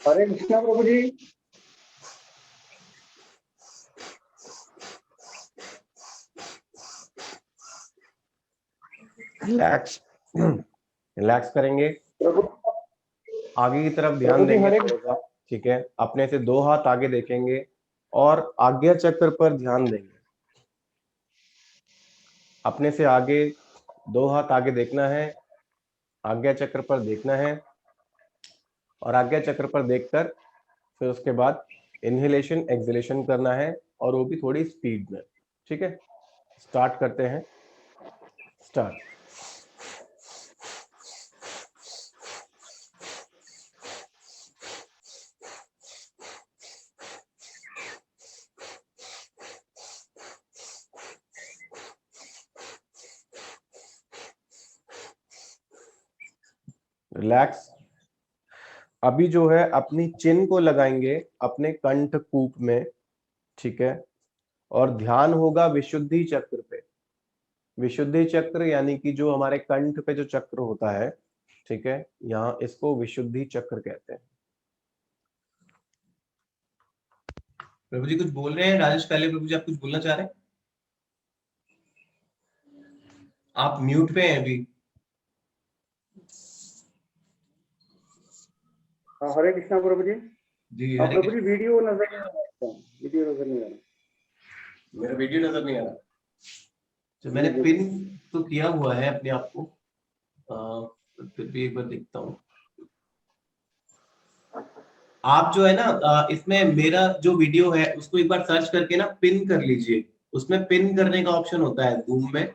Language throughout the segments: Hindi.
हरे कृष्णा प्रभु जी। रिलैक्स रिलैक्स करेंगे, प्रभु आगे की तरफ ध्यान प्रभु जी देंगे हरे थोड़ा सा। ठीक है, अपने से 2 हाथ आगे देखेंगे और आज्ञा चक्र पर ध्यान देंगे। अपने से आगे 2 हाथ आगे देखना है, आज्ञा चक्र पर देखना है और आज्ञा चक्र पर देखकर फिर उसके बाद इनहेलेशन एक्सहेलेशन करना है, और वो भी थोड़ी स्पीड में। ठीक है, स्टार्ट करते हैं। स्टार्ट। रिलैक्स। अभी जो है अपनी चिन को लगाएंगे अपने कंठ कूप में। ठीक है, और ध्यान होगा विशुद्धि चक्र पे। विशुद्धि चक्र यानी कि जो हमारे कंठ पे जो चक्र होता है, ठीक है, यहाँ इसको विशुद्धि चक्र कहते हैं। प्रभु जी कुछ बोल रहे हैं? राजेश पहले प्रभु जी आप कुछ बोलना चाह रहे हैं? आप म्यूट पे हैं अभी। हाँ, हरे कृष्णा प्रभु जी। जी हाँ हरे प्रभु जी, कृष्ण। वीडियो नजर नहीं आ रहा, वीडियो नजर नहीं आ रहा। मेरा वीडियो नजर नहीं आ रहा। तो मैंने जी, पिन तो किया हुआ है अपने आप को, फिर भी एक बार देखता हूँ। आप जो है ना इसमें मेरा जो वीडियो है उसको एक बार सर्च करके ना पिन कर लीजिए। उसमें पिन करने का ऑप्शन होता है जूम में।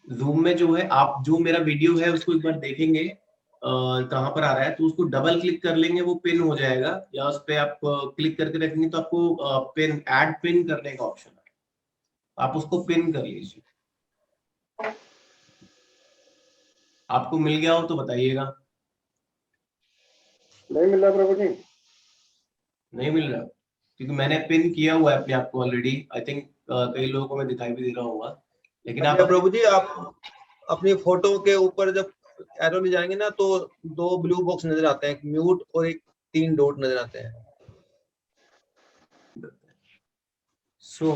जूम में जो है आप जो मेरा वीडियो है उसको एक बार देखेंगे कहाँ पर आ रहा है, तो उसको डबल क्लिक कर लेंगे, वो पिन हो जाएगा। या उस पर आप क्लिक करके रखेंगे तो आपको पिन ऐड पिन करने का ऑप्शन है, आप उसको पिन कर लीजिए। आपको मिल गया हो तो बताइएगा। नहीं मिल रहा प्रभु जी। नहीं मिल रहा क्योंकि मैंने पिन किया हुआ है अपने आप को ऑलरेडी। आई थिंक कई लोगों को मैं दिखाई भी दे रहा होगा, लेकिन आप प्रभु जी आप अपनी फोटो के ऊपर जब एरो ले जाएंगे ना तो 2 ब्लू बॉक्स नजर आते हैं, एक म्यूट और एक 3 डॉट नजर आते हैं। सो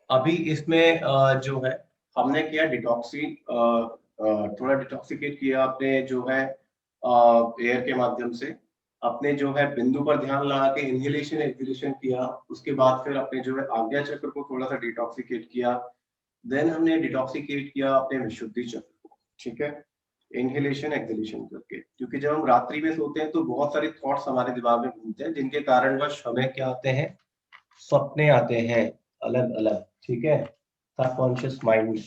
अभी इसमें जो है हमने किया डिटॉक्सी, थोड़ा डिटॉक्सिकेट किया आपने जो है एयर के माध्यम से। अपने जो है बिंदु पर ध्यान लगा के इनहेलेशन एक्सहेलेशन किया। उसके बाद फिर अपने जो है आज्ञा चक्र को थोड़ा सा डिटॉक्सिकेट किया। देन हमने डिटॉक्सिकेट किया अपने विशुद्धि चक्र को। ठीक है, इनहेलेशन एक्सहेलेशन करके, क्योंकि जब हम रात्रि में सोते हैं तो बहुत सारे थॉट्स हमारे दिमाग में घूमते हैं, जिनके कारणवश हमें क्या आते हैं, सपने आते हैं अलग अलग। ठीक है, सबकॉन्शियस माइंड में।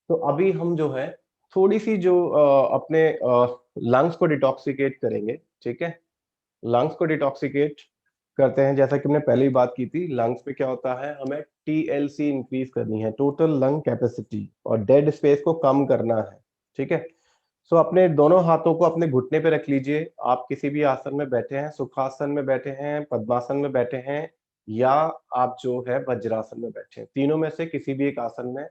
तो अभी हम जो है थोड़ी सी जो अपने लंग्स को डिटॉक्सिकेट करेंगे। ठीक है, लंग्स को डिटॉक्सिकेट करते हैं। जैसा कि हमने पहले ही बात की थी, लंग्स में क्या होता है, हमें टीएलसी इंक्रीज करनी है, टोटल लंग कैपेसिटी, और डेड स्पेस को कम करना है। ठीक है, सो अपने दोनों हाथों को अपने घुटने पे रख लीजिए। आप किसी भी आसन में बैठे हैं, सुखासन में बैठे हैं, पद्मासन में बैठे हैं, या आप जो है वज्रासन में बैठे हैं, तीनों में से किसी भी एक आसन में।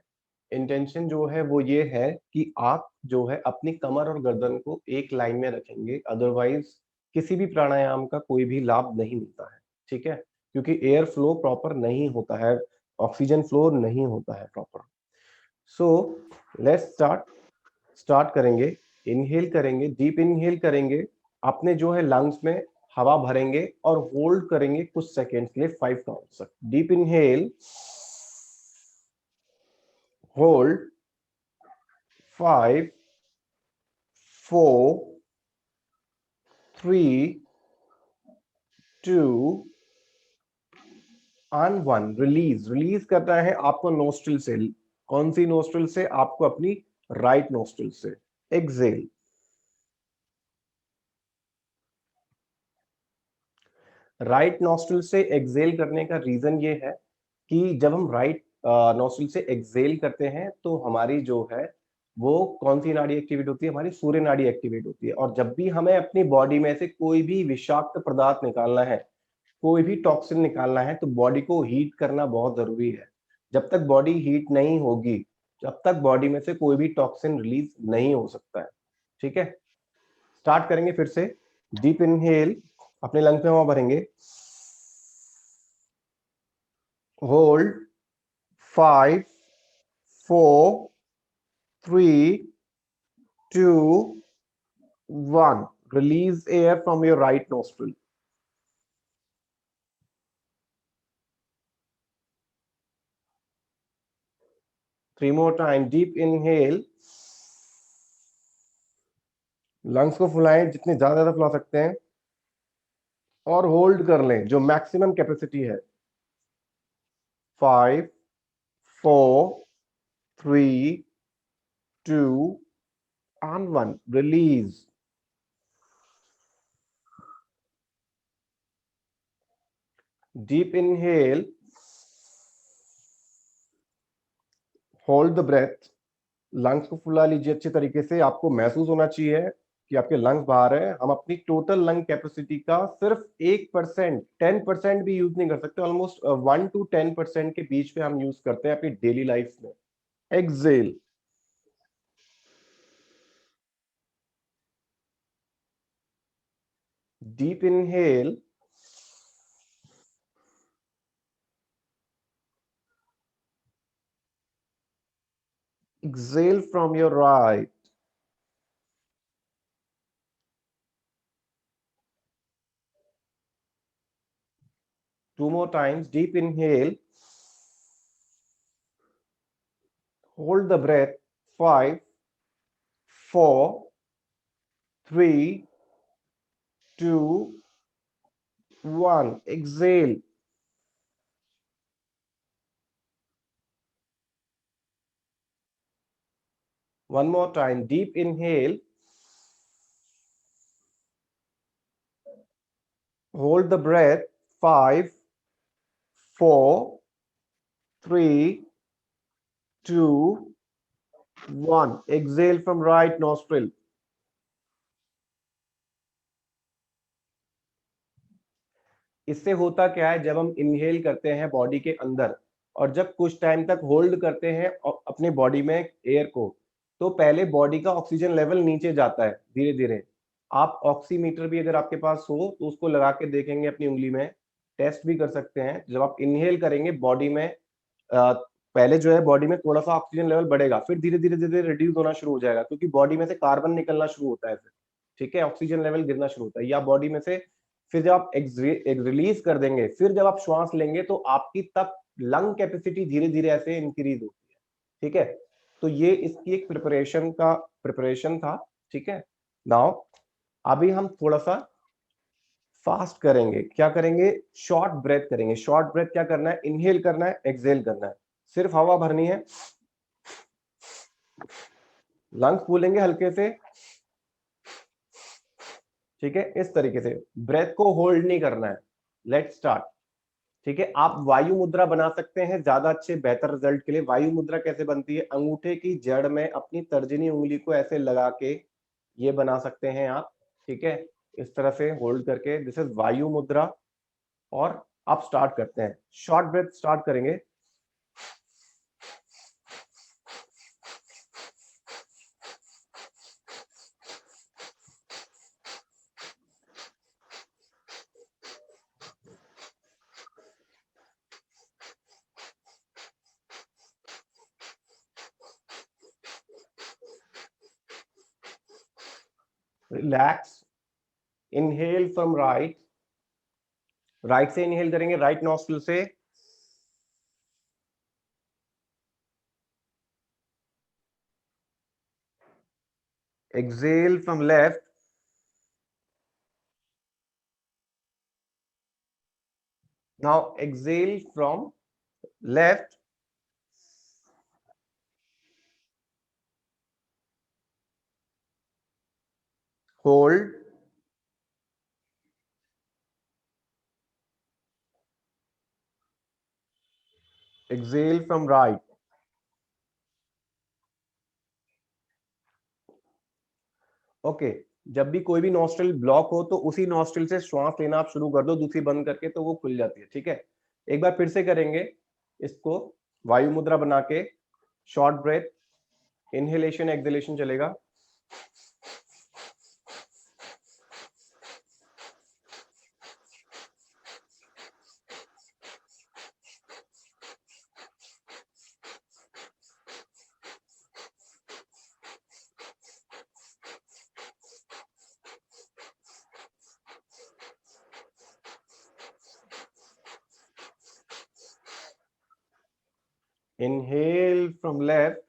इंटेंशन जो है वो ये है कि आप जो है अपनी कमर और गर्दन को एक लाइन में रखेंगे, अदरवाइज किसी भी प्राणायाम का कोई भी लाभ नहीं मिलता है। ठीक है, क्योंकि एयर फ्लो प्रॉपर नहीं होता है, ऑक्सीजन फ्लो नहीं होता है प्रॉपर। सो लेट्स स्टार्ट करेंगे। इनहेल करेंगे, डीप इनहेल करेंगे, अपने जो है लंग्स में हवा भरेंगे और होल्ड करेंगे कुछ सेकेंड्स के लिए, 5 काउंट तक। Deep inhale, hold 5 4 3 2 and 1। Release करना है आपको नोस्ट्रिल से। कौन सी नोस्ट्रिल से? आपको अपनी राइट नोस्ट्रिल से। एक्सेल। राइट नोस्ट्रिल से एक्सेल करने का रीजन ये है कि जब हम राइट नोस्ट्रिल से एक्सेल करते हैं तो हमारी जो है वो कौन सी नाड़ी एक्टिवेट होती है? हमारी सूर्य नाड़ी एक्टिवेट होती है। और जब भी हमें अपनी बॉडी में से कोई भी विषाक्त पदार्थ निकालना है, कोई भी टॉक्सिन निकालना है, तो बॉडी को हीट करना बहुत जरूरी है। जब तक बॉडी हीट नहीं होगी, जब तक बॉडी में से कोई भी टॉक्सिन रिलीज नहीं हो सकता है। ठीक है, स्टार्ट करेंगे फिर से। डीप इनहेल, अपने लंग में हवा भरेंगे, hold 5 4 3 2 1, release air from your right nostril. Three more time, deep inhale, lungs को फुलाएं जितने ज्यादा फुला सकते हैं, और होल्ड कर लें जो मैक्सिमम कैपेसिटी है। 5 4 3 2 and 1, release. Deep inhale, hold the breath, lungs को फुला लीजिए अच्छे तरीके से। आपको महसूस होना चाहिए कि आपके लंग्स बाहर है। हम अपनी टोटल लंग कैपेसिटी का सिर्फ 1%, 10% भी यूज नहीं कर सकते। ऑलमोस्ट 1 to 10% के बीच में हम यूज करते हैं अपनी डेली लाइफ में। Exhale, deep inhale, exhale from your right. Two more times, deep inhale, hold the breath, 5 4 3 2 1, exhale. One more time, deep inhale, hold the breath, 5 4 3 2 1, exhale from right nostril. इससे होता क्या है, जब हम इनहेल करते हैं बॉडी के अंदर और जब कुछ टाइम तक होल्ड करते हैं अपने बॉडी में एयर को, तो पहले बॉडी का ऑक्सीजन लेवल नीचे जाता है धीरे धीरे। आप ऑक्सीमीटर भी अगर आपके पास हो तो उसको लगा के देखेंगे अपनी उंगली में, टेस्ट भी कर सकते हैं। जब आप इनहेल करेंगे बॉडी में पहले जो है बॉडी में थोड़ा सा ऑक्सीजन लेवल बढ़ेगा, फिर धीरे धीरे धीरे रिड्यूस होना शुरू हो जाएगा, क्योंकि बॉडी में से कार्बन निकलना शुरू होता है फिर, ठीक है, ऑक्सीजन लेवल गिरना शुरू होता है। या बॉडी में से फिर जब आप रिलीज कर देंगे, फिर जब आप श्वास लेंगे तो आपकी तब लंग कैपेसिटी धीरे धीरे ऐसे इंक्रीज होती है, ठीक है। तो ये इसकी एक प्रिपरेशन था, ठीक है। नाउ अभी हम थोड़ा सा फास्ट करेंगे। क्या करेंगे? शॉर्ट ब्रेथ करेंगे। शॉर्ट ब्रेथ क्या करना है? इनहेल करना है, एक्सहेल करना है, सिर्फ हवा भरनी है, लंग्स फूलेंगे हल्के से, ठीक है, इस तरीके से। ब्रेथ को होल्ड नहीं करना है। लेट्स स्टार्ट, ठीक है। आप वायु मुद्रा बना सकते हैं ज्यादा अच्छे बेहतर रिजल्ट के लिए। वायु मुद्रा कैसे बनती है? अंगूठे की जड़ में अपनी तर्जनी उंगली को ऐसे लगा के ये बना सकते हैं आप, ठीक है, इस तरह से होल्ड करके। दिस इज वायु मुद्रा। और आप स्टार्ट करते हैं, शॉर्ट ब्रेथ स्टार्ट करेंगे। Relax, inhale from right, right से इनहेल करेंगे, राइट नॉस्ट्रिल से। Exhale from left, now exhale from left, hold, exhale from right. Okay, जब भी कोई भी नॉस्ट्रिल ब्लॉक हो तो उसी नॉस्ट्रिल से श्वास लेना आप शुरू कर दो, दूसरी बंद करके, तो वो खुल जाती है, ठीक है। एक बार फिर से करेंगे इसको, वायु मुद्रा बना के, शॉर्ट ब्रेथ, इनहेलेशन एक्सहेलेशन चलेगा। Inhale from left.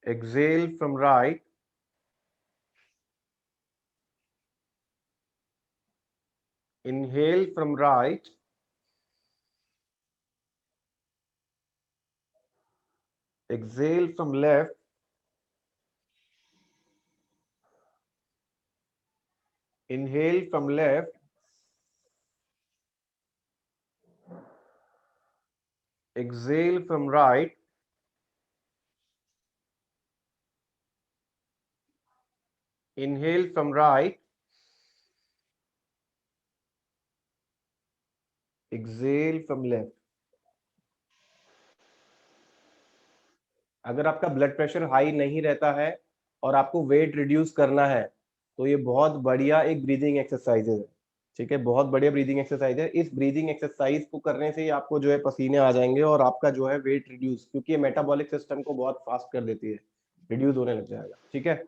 Exhale from right. Inhale from right. Exhale from left. Inhale from left. Exhale from right. Inhale from right. Exhale from left. अगर आपका ब्लड प्रेशर हाई नहीं रहता है और आपको वेट रिड्यूस करना है तो ये बहुत बढ़िया एक ब्रीदिंग एक्सरसाइज है। ठीक है, बहुत बढ़िया ब्रीदिंग एक्सरसाइज है। इस ब्रीदिंग एक्सरसाइज को करने से ही आपको जो है पसीने आ जाएंगे और आपका जो है वेट रिड्यूस, क्योंकि ये मेटाबॉलिक सिस्टम को बहुत फास्ट कर देती है, रिड्यूस होने लग जाएगा। ठीक है,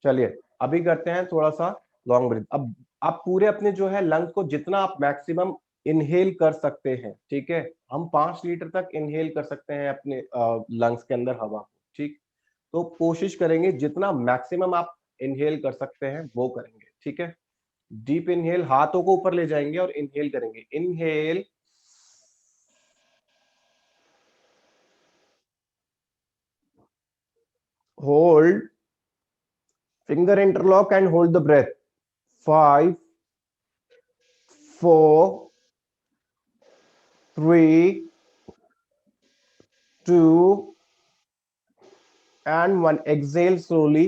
चलिए अभी करते हैं थोड़ा सा लॉन्ग ब्रीथ। अब आप पूरे अपने जो है लंग्स को जितना आप मैक्सिमम इनहेल कर सकते हैं, ठीक है, हम 5 लीटर तक इनहेल कर सकते हैं अपने लंग्स के अंदर हवा को। ठीक, तो कोशिश करेंगे जितना मैक्सिमम आप इनहेल कर सकते हैं वो करेंगे। ठीक है, डीप इनहेल, हाथों को ऊपर ले जाएंगे और इनहेल करेंगे। Inhale, hold, finger interlock and hold the breath. 5, 4, 3, 2 and 1. Exhale slowly.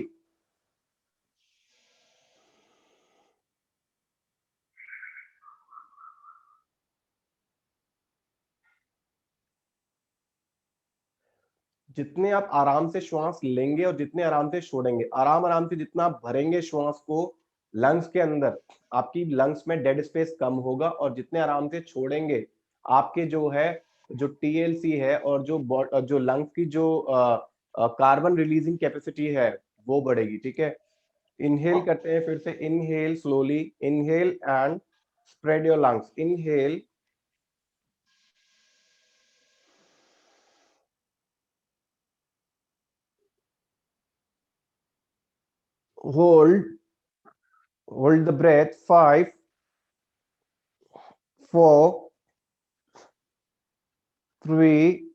जितने आप आराम से श्वास लेंगे और जितने आराम से छोड़ेंगे, आराम आराम से जितना आप भरेंगे श्वास को लंग्स के अंदर, आपकी लंग्स में डेड स्पेस कम होगा, और जितने आराम से छोड़ेंगे आपके जो है जो टीएलसी है और जो लंग्स की जो कार्बन रिलीजिंग कैपेसिटी है वो बढ़ेगी। ठीक है, इनहेल करते हैं फिर से। Inhale slowly, inhale and spread your lungs. Inhale, hold the breath. 5, 4, 3,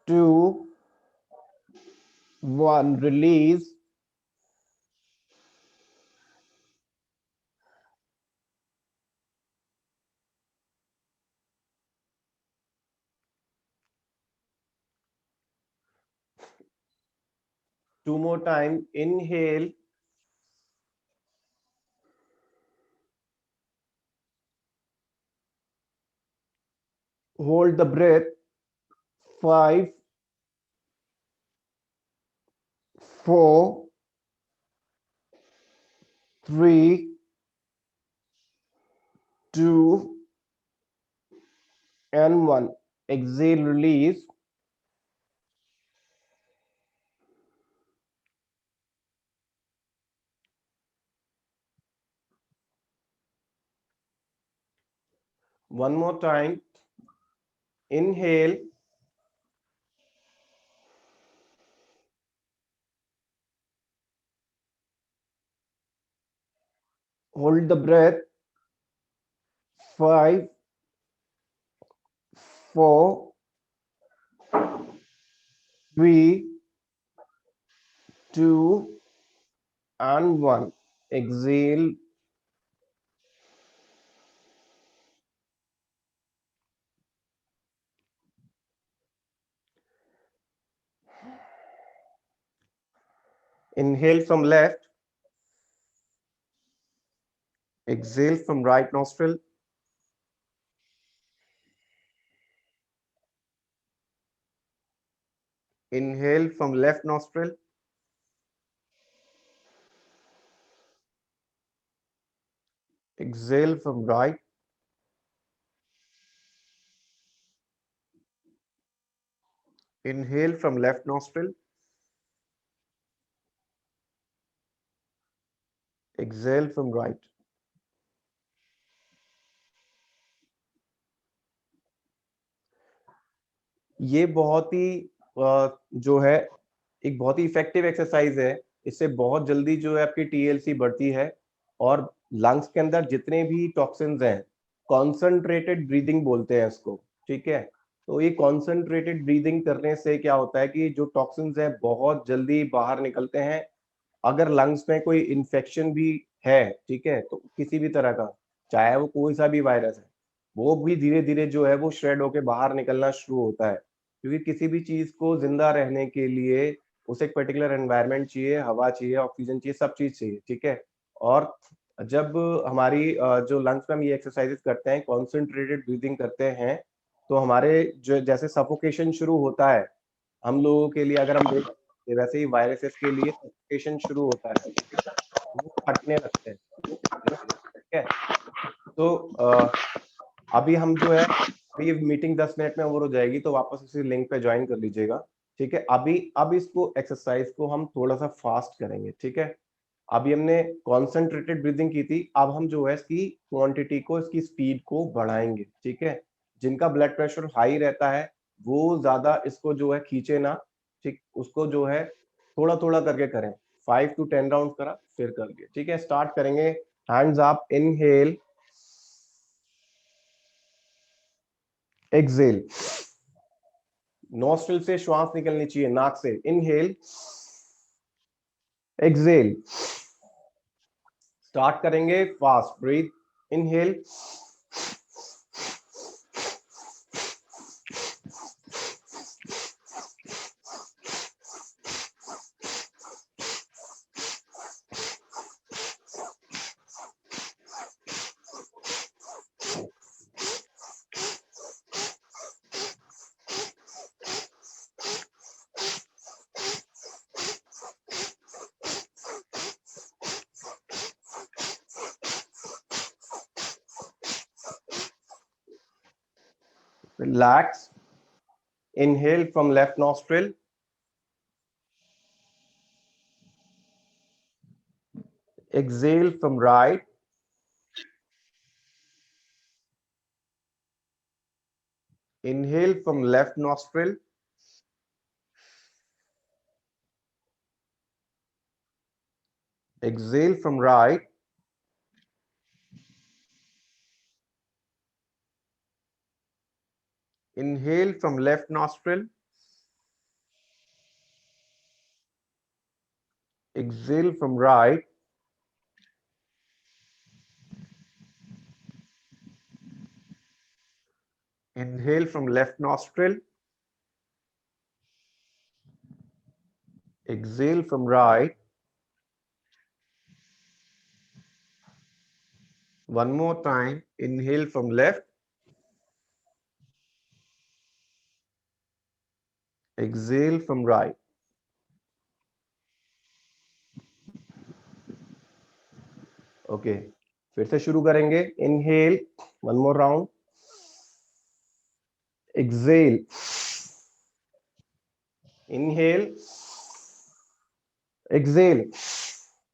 2, 1. Release. Two more time. Inhale, hold the breath. 5, 4, 3, 2 and 1. Exhale, release. One more time. Inhale, hold the breath. 5, 4, 3, 2 and 1. Exhale. Inhale from left. Exhale from right nostril. Inhale from left nostril. Exhale from right. Inhale from left nostril. Exhale from right. ये बहुत ही जो है एक बहुत ही इफेक्टिव एक्सरसाइज है। इससे बहुत जल्दी जो है आपकी टीएलसी बढ़ती है और लंग्स के अंदर जितने भी टॉक्सिन्स हैं, कॉन्सेंट्रेटेड ब्रीदिंग बोलते हैं इसको, ठीक है। तो ये कॉन्सेंट्रेटेड ब्रीदिंग करने से क्या होता है कि जो टॉक्सिन्स हैं बहुत जल्दी बाहर निकलते हैं। अगर लंग्स में कोई इन्फेक्शन भी है, ठीक है, तो किसी भी तरह का, चाहे वो कोई सा भी वायरस है, वो भी धीरे धीरे जो है वो श्रेड होके बाहर निकलना शुरू होता है। क्योंकि किसी भी चीज को जिंदा रहने के लिए उसे एक पर्टिकुलर एनवायरनमेंट चाहिए, हवा चाहिए, ऑक्सीजन चाहिए, सब चीज चाहिए, ठीक है। और जब हमारी जो लंग्स में हम ये एक्सरसाइजेस करते हैं, कॉन्सेंट्रेटेड ब्रीदिंग करते हैं, तो हमारे जो जैसे सफोकेशन शुरू होता है हम लोगों के लिए, अगर हम देख, वैसे ही वायरसेस के लिए सफोकेशन शुरू होता है, वो फटने लगते हैं, ठीक है। तो अभी हम जो है, अभी ये मीटिंग 10 मिनट में ओवर हो जाएगी, तो वापस उसी लिंक पे ज्वाइन कर लीजिएगा, ठीक है। अभी अब इसको एक्सरसाइज को हम थोड़ा सा फास्ट करेंगे, ठीक है। अभी हमने कॉन्सेंट्रेटेड ब्रीदिंग की थी, अब हम जो है इसकी क्वांटिटी को, इसकी स्पीड को बढ़ाएंगे, ठीक है। जिनका ब्लड प्रेशर हाई रहता है वो ज्यादा इसको जो है खींचे ना, ठीक, उसको जो है थोड़ा थोड़ा करके करें। 5 to 10 राउंड करा फिर कर लिया, ठीक है। स्टार्ट करेंगे, hands up, inhale, exhale, nostril से श्वास निकलनी चाहिए, नाक से, इनहेल, एक्सेल। स्टार्ट करेंगे fast, breath, inhale, relax, inhale from left nostril, exhale from right, inhale from left nostril, exhale from right, inhale from left nostril, exhale from right, inhale from left nostril, exhale from right. One more time, inhale from left, exhale from right. Okay, फिर से शुरू करेंगे, inhale, one more round, exhale, inhale, exhale.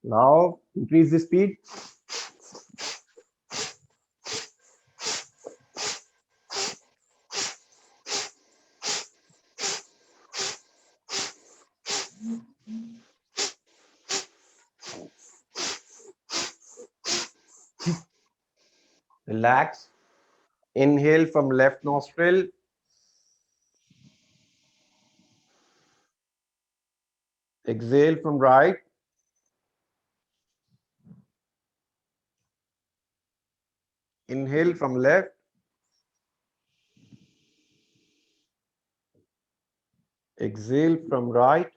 Now increase the speed. Relax. Inhale from left nostril. Exhale from right. Inhale from left. Exhale from right.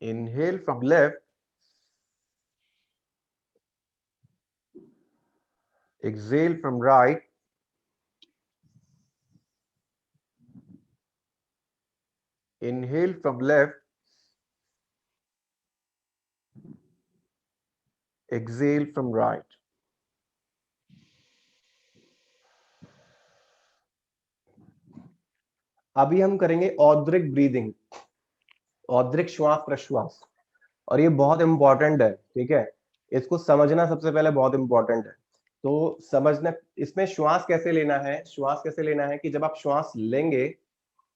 Inhale from left. Exhale from right. Inhale from left. Exhale from right. अभी हम करेंगे औद्रिक ब्रीदिंग, औद्रिक श्वास प्रश्वास, और ये बहुत इंपॉर्टेंट है, ठीक है। इसको समझना सबसे पहले बहुत इंपॉर्टेंट है। तो समझना इसमें श्वास कैसे लेना है, श्वास कैसे लेना है कि जब आप श्वास लेंगे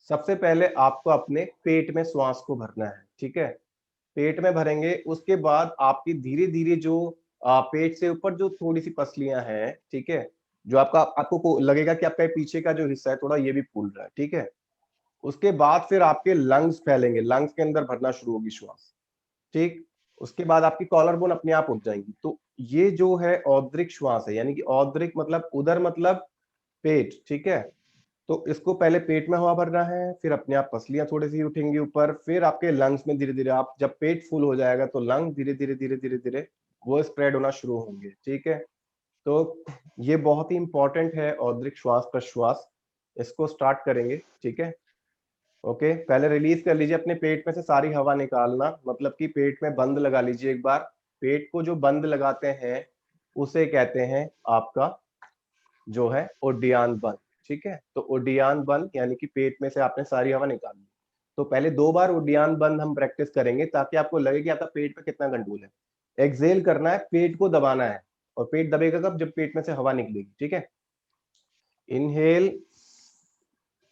सबसे पहले आपको अपने पेट में श्वास को भरना है, ठीक है। पेट में भरेंगे, उसके बाद आपकी धीरे धीरे जो पेट से ऊपर जो थोड़ी सी पसलियां हैं, ठीक है, जो आपको लगेगा कि आपका पीछे का जो हिस्सा है थोड़ा ये भी फूल रहा है, ठीक है। उसके बाद फिर आपके लंग्स फैलेंगे, लंग्स के अंदर भरना शुरू होगी श्वास, ठीक। उसके बाद आपकी कॉलर बोन अपने आप उठ जाएंगी। तो ये जो है औद्रिक श्वास है, यानी कि औद्रिक मतलब उदर मतलब पेट, ठीक है। तो इसको पहले पेट में हवा भरना है, फिर अपने आप पसलियां थोड़ी सी उठेंगी ऊपर, फिर आपके लंग्स में धीरे धीरे, आप जब पेट फुल हो जाएगा तो लंग धीरे धीरे धीरे धीरे धीरे वो स्प्रेड होना शुरू होंगे, ठीक है। तो ये बहुत ही इंपॉर्टेंट है औद्रिक श्वास प्रश्वास, इसको स्टार्ट करेंगे, ठीक है। ओके, पहले रिलीज कर लीजिए अपने पेट में से सारी हवा निकालना, मतलब कि पेट में बंद लगा लीजिए एक बार। पेट को जो बंद लगाते हैं उसे कहते हैं आपका जो है उड्डयन बंद, ठीक है। तो उड्डयन बंद यानी कि पेट में से आपने सारी हवा निकाल ली। तो पहले 2 बार उड्डयन बंद हम प्रैक्टिस करेंगे ताकि आपको लगे कि आपका पेट पे कितना कंट्रोल है। एक्सेल करना है, पेट को दबाना है, और पेट दबेगा कब, जब पेट में से हवा निकलेगी, ठीक है। इनहेल,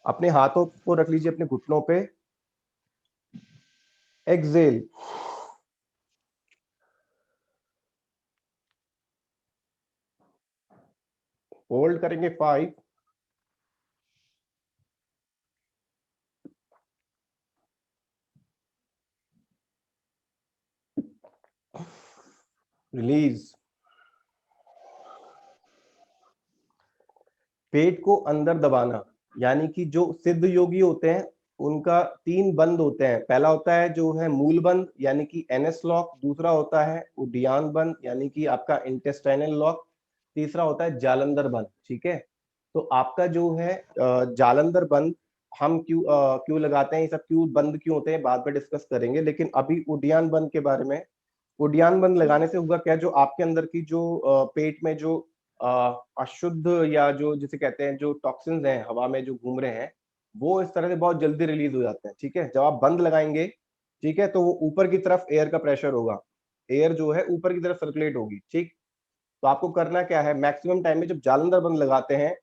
अपने हाथों को रख लीजिए अपने घुटनों पे। एक्सेल, होल्ड करेंगे 5, रिलीज। पेट को अंदर दबाना, यानी कि जो सिद्ध योगी होते हैं उनका 3 बंद होते हैं। पहला होता है जो है मूल बंद यानी कि एनएस लॉक, दूसरा होता है उड्डयन बंद यानी कि आपका इंटेस्टाइनल लॉक, तीसरा होता है जालंधर बंद, ठीक है। तो आपका जो है जालंधर बंद हम क्यों लगाते हैं, ये सब क्यों बंद क्यों होते हैं बाद में डिस्कस करेंगे, लेकिन अभी उड्डयन बंद के बारे में। उड्डयन बंद लगाने से होगा क्या, जो आपके अंदर की जो पेट में जो अशुद्ध या जो जिसे कहते हैं जो टॉक्सिन्स हैं हवा में जो घूम रहे हैं, वो इस तरह से बहुत जल्दी रिलीज हो जाते हैं, ठीक है। जब आप बंद लगाएंगे, ठीक है, तो वो ऊपर की तरफ एयर का प्रेशर होगा, एयर जो है ऊपर की तरफ सर्कुलेट होगी, ठीक। तो आपको करना क्या है, मैक्सिमम टाइम में जब जालंधर बंद लगाते हैं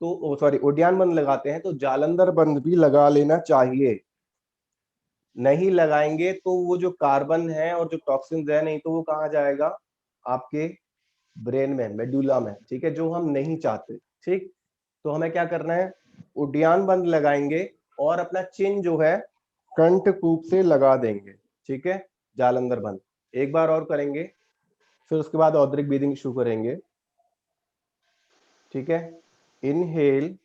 तो सॉरी उड्डयन बंद लगाते हैं तो जालंधर बंद भी लगा लेना चाहिए। नहीं लगाएंगे तो वो जो कार्बन है और जो टॉक्सिन्स है, नहीं तो वो कहाँ जाएगा, आपके ब्रेन में, मेडुला में, ठीक है, जो हम नहीं चाहते, ठीक। तो हमें क्या करना है, उड्डयन बंद लगाएंगे और अपना चिन्ह जो है कंठकूप से लगा देंगे, ठीक है। जालंधर बंद एक बार और करेंगे, फिर उसके बाद औद्रिक ब्रीदिंग शुरू करेंगे, ठीक है। इनहेल,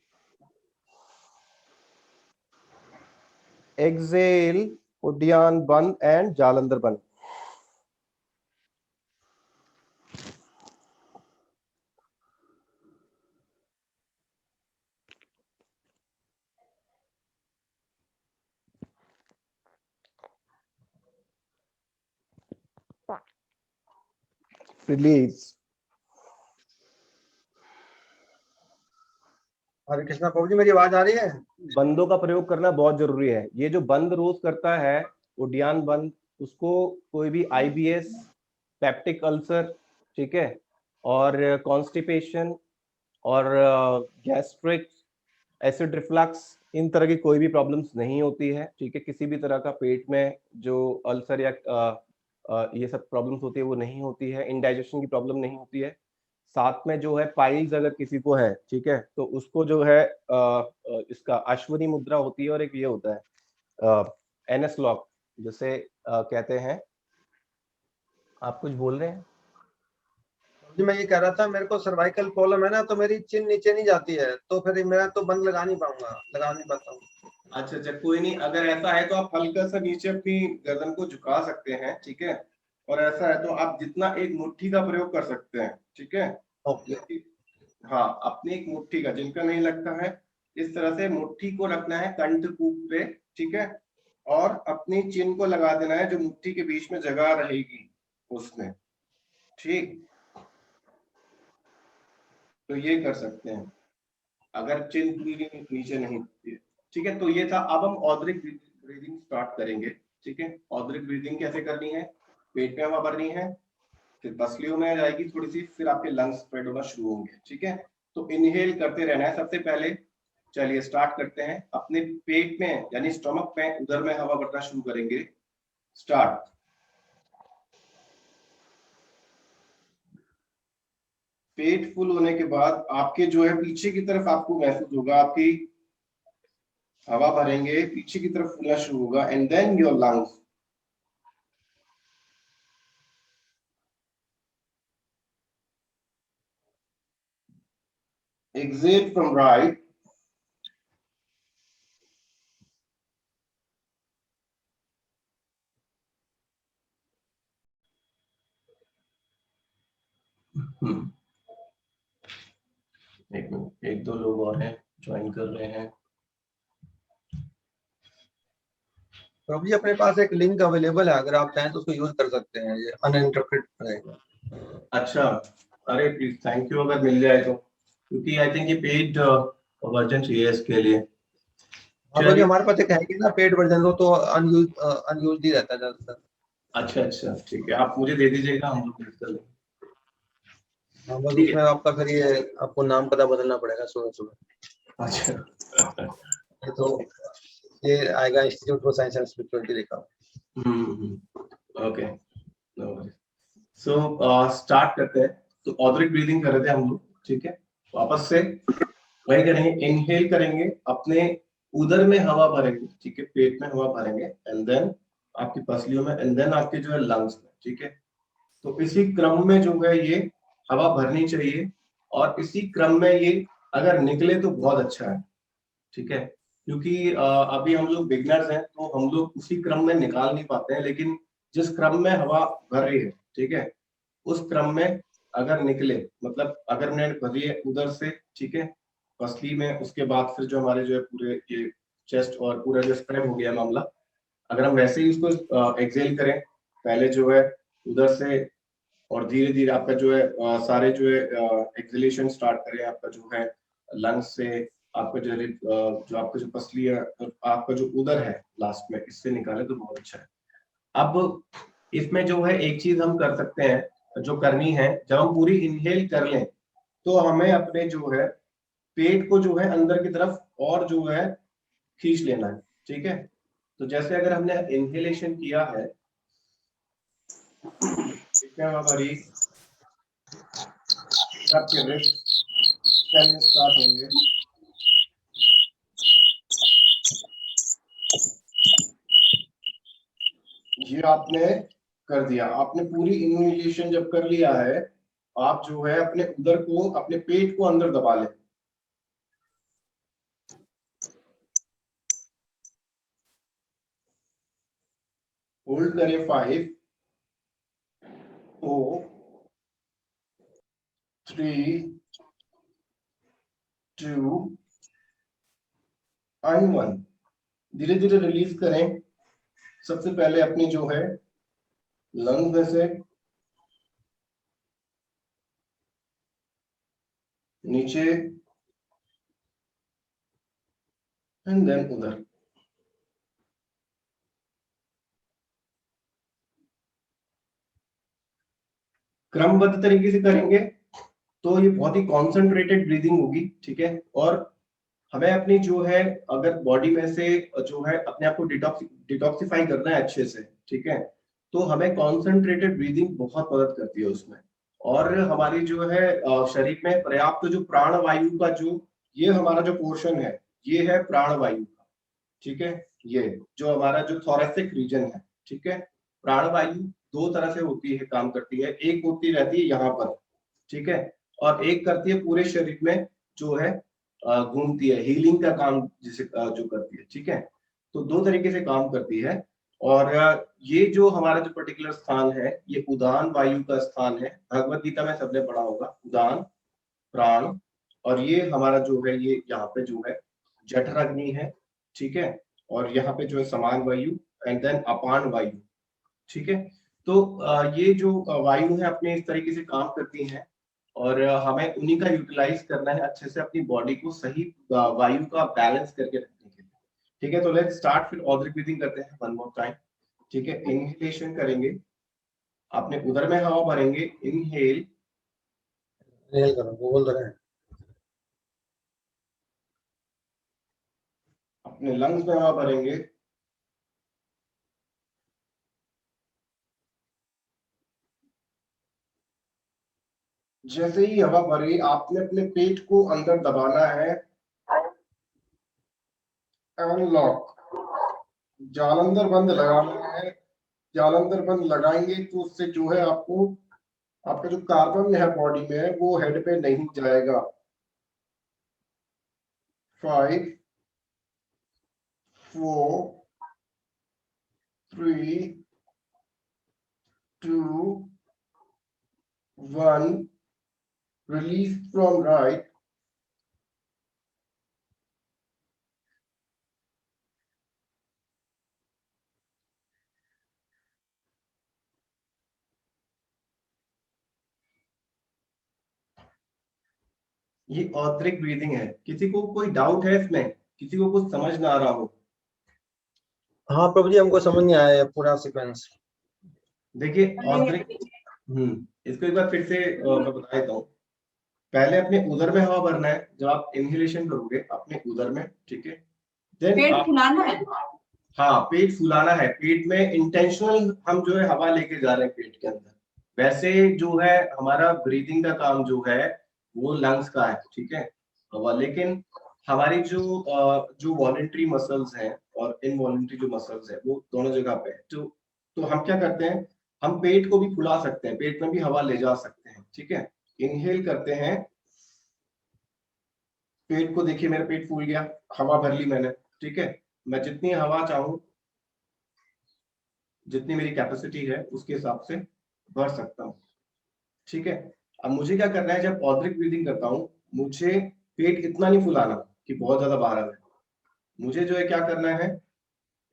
एक्सेल, उड्डयन बंद एंड जालंधर बंद। रिलीज। हरे कृष्णा प्रभु जी, मेरी आवाज आ रही है? बंदों का प्रयोग करना बहुत जरूरी है। ये जो बंद रोज करता है उड्डयन बंद, उसको कोई भी आईबीएस, पेप्टिक अल्सर, ठीक है, और कॉन्स्टिपेशन और गैस्ट्रिक, एसिड रिफ्लक्स, इन तरह की कोई भी प्रॉब्लम्स नहीं होती है, ठीक है। किसी भी तरह का पेट में जो अल्सर या ये सब प्रॉब्लम्स होती है वो नहीं होती है, इंडाइजेशन की प्रॉब्लम नहीं होती है। साथ में जो है पाइल्स अगर किसी को है, ठीक है, तो उसको जो है इसका अश्वनी मुद्रा होती है, और एक ये होता है एनएस लॉक जिसे कहते हैं। आप कुछ बोल रहे हैं? जी मैं ये कह रहा था, मेरे को सर्वाइकल प्रॉब्लम है ना, तो मेरी चिन नीचे नहीं जाती है, तो फिर मैं तो बंद लगा नहीं पाता हूँ। अच्छा अच्छा, कोई नहीं, अगर ऐसा है तो आप हल्का सा नीचे अपनी गर्दन को झुका सकते हैं, ठीक है। और ऐसा है तो आप जितना एक मुट्ठी का प्रयोग कर सकते हैं, ठीक है। ओके। हाँ, अपनी एक मुट्ठी का, जिनका नहीं लगता है, इस तरह से मुट्ठी को रखना है कंठकूप पे, ठीक है। और अपनी चिन को लगा देना है जो मुट्ठी के बीच में जगह रहेगी उसमें, ठीक। तो ये कर सकते हैं अगर चिन पूरी नीचे नहीं होती है, ठीक है। तो ये था। अब हम औद्रिक ब्रीदिंग स्टार्ट करेंगे, ठीक है। औद्रिक ब्रीदिंग कैसे करनी है, पेट में हवा भरनी है, फिर पसलियों में आ जाएगी थोड़ी सी, फिर आपके लंग्स स्प्रेड होना शुरू होंगे, ठीक है। तो इनहेल करते रहना है सबसे पहले। चलिए स्टार्ट करते हैं। अपने पेट में यानी स्टमक में, उदर में हवा भरना शुरू करेंगे। स्टार्ट। पेट फुल होने के बाद आपके जो है पीछे की तरफ आपको महसूस होगा, आपकी हवा भरेंगे, पीछे की तरफ फूलना शुरू होगा, and then your lungs. Exhale from right. एक मिनट, एक दो लोग और हैं ज्वाइन कर रहे हैं। प्रभु जी अपने पास एक लिंक अवेलेबल है, अगर आप चाहें तो उसको यूज कर सकते हैं, ये अनइंटरप्टेड रहेगा। अच्छा, अरे प्लीज थैंक यू, अगर मिल जाए तो, क्योंकि आई थिंक ये पेड वर्जन चाहिए इसके लिए। हाँ तो हमारे पास एक है कि ना पेड वर्जन, तो अनयूज ही रहता है ज्यादातर। अच्छा अच्छा ठीक है, आप मुझे दे दीजिएगा, हम लोग यूज कर लेंगे। हाँ बस उसमें आपका फिर ये आपको नाम पता बदलना पड़ेगा सुबह सुबह। अच्छा तो ये आएगा institute for science and spirituality लिखा। ओके, सो स्टार्ट करते हैं। तो ऑदरिक ब्रीदिंग कर रहे थे हम लोग, ठीक है। वापस से वही करेंगे, इनहेल करेंगे, अपने उदर में हवा भरेंगे, ठीक है, पेट में हवा भरेंगे, एंड देन आपकी पसलियों में, एंड देन आपके जो है लंग्स में, ठीक है। तो इसी क्रम में जो है ये हवा भरनी चाहिए, और इसी क्रम में ये अगर निकले तो बहुत अच्छा है, ठीक है। क्योंकि अभी हम लोग बिगनर्स हैं, तो हम लोग उसी क्रम में निकाल नहीं पाते हैं, लेकिन जिस क्रम में हवा भर रही है, ठीक है, उस क्रम में अगर निकले, मतलब अगर मैंने भरी है उधर से, ठीक है, पसली में, उसके बाद फिर जो हमारे जो है पूरे ये चेस्ट और पूरा जो स्प्रेड हो गया मामला, अगर हम वैसे ही उसको एक्सेल करें, पहले जो है उधर से, और धीरे धीरे आपका जो है सारे जो है एक्सेलेशन स्टार्ट करें, आपका जो है लंग्स से, आपका जो आपका जो पसली है, आपका जो उदर है लास्ट में, इससे निकाले तो बहुत अच्छा है। अब इसमें जो है एक चीज हम कर सकते हैं, जो करनी है, जब हम पूरी इनहेल कर लें तो हमें अपने जो है पेट को जो है अंदर की तरफ और जो है खींच लेना है, ठीक है। तो जैसे अगर हमने इनहेलेशन किया है, हमारी आपके रिस्ट चलने स्टार्ट होंगे, ये आपने कर दिया, आपने पूरी इनहेलेशन जब कर लिया है, आप जो है अपने उदर को, अपने पेट को अंदर दबा लें। होल्ड करें 5 4 3 2 एंड 1। धीरे धीरे रिलीज करें। सबसे पहले अपनी जो है लंग में से नीचे, एंड देन उधर। क्रमबद्ध तरीके से करेंगे तो ये बहुत ही कॉन्सेंट्रेटेड ब्रीदिंग होगी, ठीक है। और हमें अपनी जो है, अगर बॉडी में से जो है अपने आप को डिटॉक्सिफाई करना है अच्छे से, ठीक है, तो हमें कॉन्सेंट्रेटेड ब्रीदिंग बहुत मदद करती है उसमें। और हमारी जो है शरीर में पर्याप्त जो प्राण वायु का जो ये हमारा जो पोर्शन है, ये है प्राण वायु का, ठीक है। ये जो हमारा जो थोरेसिक रीजन है, ठीक है, प्राण वायु दो तरह से होती है, काम करती है। एक होती रहती है यहाँ पर, ठीक है, और एक करती है पूरे शरीर में, जो है घूमती है, हीलिंग का काम जिसे जो करती है, ठीक है। तो दो तरीके से काम करती है। और ये जो हमारा जो पर्टिकुलर स्थान है, ये उदान वायु का स्थान है। भगवत गीता में सबने पढ़ा होगा, उदान प्राण, और ये हमारा जो है ये यहाँ पे जो है जठर अग्नि है, ठीक है, और यहाँ पे जो है समान वायु, एंड देन अपान वायु, ठीक है। तो ये जो वायु है अपने इस तरीके से काम करती हैं, और हमें उन्हीं का यूटिलाइज करना है अच्छे से, अपनी बॉडी को सही वायु का बैलेंस करके रखने के लिए, ठीक है। तो लेट्स स्टार्ट, फिर ऑदरिक ब्रीथिंग करते हैं वन मोर टाइम, ठीक है। इनहेलेशन करेंगे, अपने उदर में हवा भरेंगे, इनहेल, इनहेल करो, वो बोल रहे हैं। अपने लंग्स में हवा भरेंगे, जैसे ही हवा भरी आपने अपने पेट को अंदर दबाना है, अनलॉक, जालंधर बंद लगाना है। जालंधर बंद लगाएंगे तो उससे जो है आपको आपका जो कार्बन है बॉडी में वो हेड पे नहीं जाएगा। 5 4 3 2 1, release from right, ये ऑद्रिक ब्रीदिंग है। किसी को कोई डाउट है इसमें, किसी को कुछ समझ ना आ रहा हो? हाँ प्रभु जी, हमको समझ नहीं आया है पूरा सीक्वेंस। देखिए ऑद्रिक, इसको एक बार फिर से मैं बता देता हूँ। पहले अपने उदर में हवा भरना है, जब आप इनहेलेशन करोगे अपने उदर में, ठीक है, देन पेट फुलाना है। हाँ, पेट फुलाना है। पेट में इंटेंशनल हम जो है हवा लेके जा रहे हैं पेट के अंदर। वैसे जो है हमारा ब्रीदिंग का काम जो है वो लंग्स का है, ठीक है, हवा। लेकिन हमारी जो वॉलेंट्री मसल्स हैं और इनवॉलेंट्री जो मसल्स है वो दोनों जगह पे है। तो हम क्या करते हैं, हम पेट को भी फुला सकते हैं, पेट में भी हवा ले जा सकते हैं, ठीक है। इनहेल करते हैं, पेट को देखिए, मेरा पेट फूल गया, हवा भर ली मैंने, ठीक है। मैं जितनी हवा चाहूं, जितनी मेरी कैपेसिटी है उसके हिसाब से भर सकता हूँ, ठीक है। अब मुझे क्या करना है, जब ऑद्रिक ब्रीदिंग करता हूँ, मुझे पेट इतना नहीं फुलाना कि बहुत ज्यादा बाहर आ जाए। मुझे जो है क्या करना है,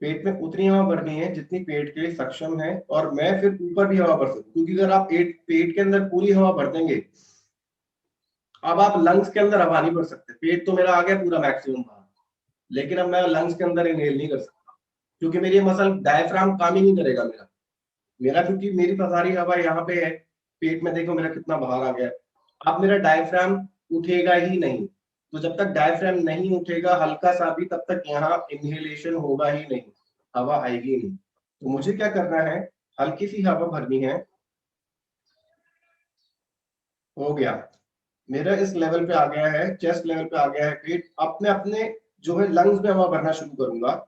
पेट में उतनी हवा भरनी है जितनी पेट के लिए सक्षम है, और मैं फिर ऊपर भी हवा भर सकूं। क्योंकि अगर आप पेट के अंदर पूरी हवा भर देंगे, अब आप लंग्स के अंदर हवा नहीं भर सकते। पेट तो मेरा आ गया पूरा मैक्सिमम बाहर, लेकिन अब मैं लंग्स के अंदर इनहेल नहीं कर सकता, क्योंकि मेरी मसल डायफ्राम काम ही नहीं करेगा मेरा क्योंकि मेरी सारी हवा यहाँ पे है। पेट में देखो मेरा कितना बाहर आ गया। अब मेरा डायफ्राम उठेगा ही नहीं। तो जब तक डायफ्राम नहीं उठेगा हल्का सा भी, तब तक यहाँ इनहेलेशन होगा ही नहीं, हवा आएगी नहीं। तो मुझे क्या करना है, हल्की सी हवा भरनी है। हो गया, मेरा इस लेवल पे आ गया है, चेस्ट लेवल पे आ गया है पेट। अपने अपने जो है लंग्स में हवा भरना शुरू करूंगा।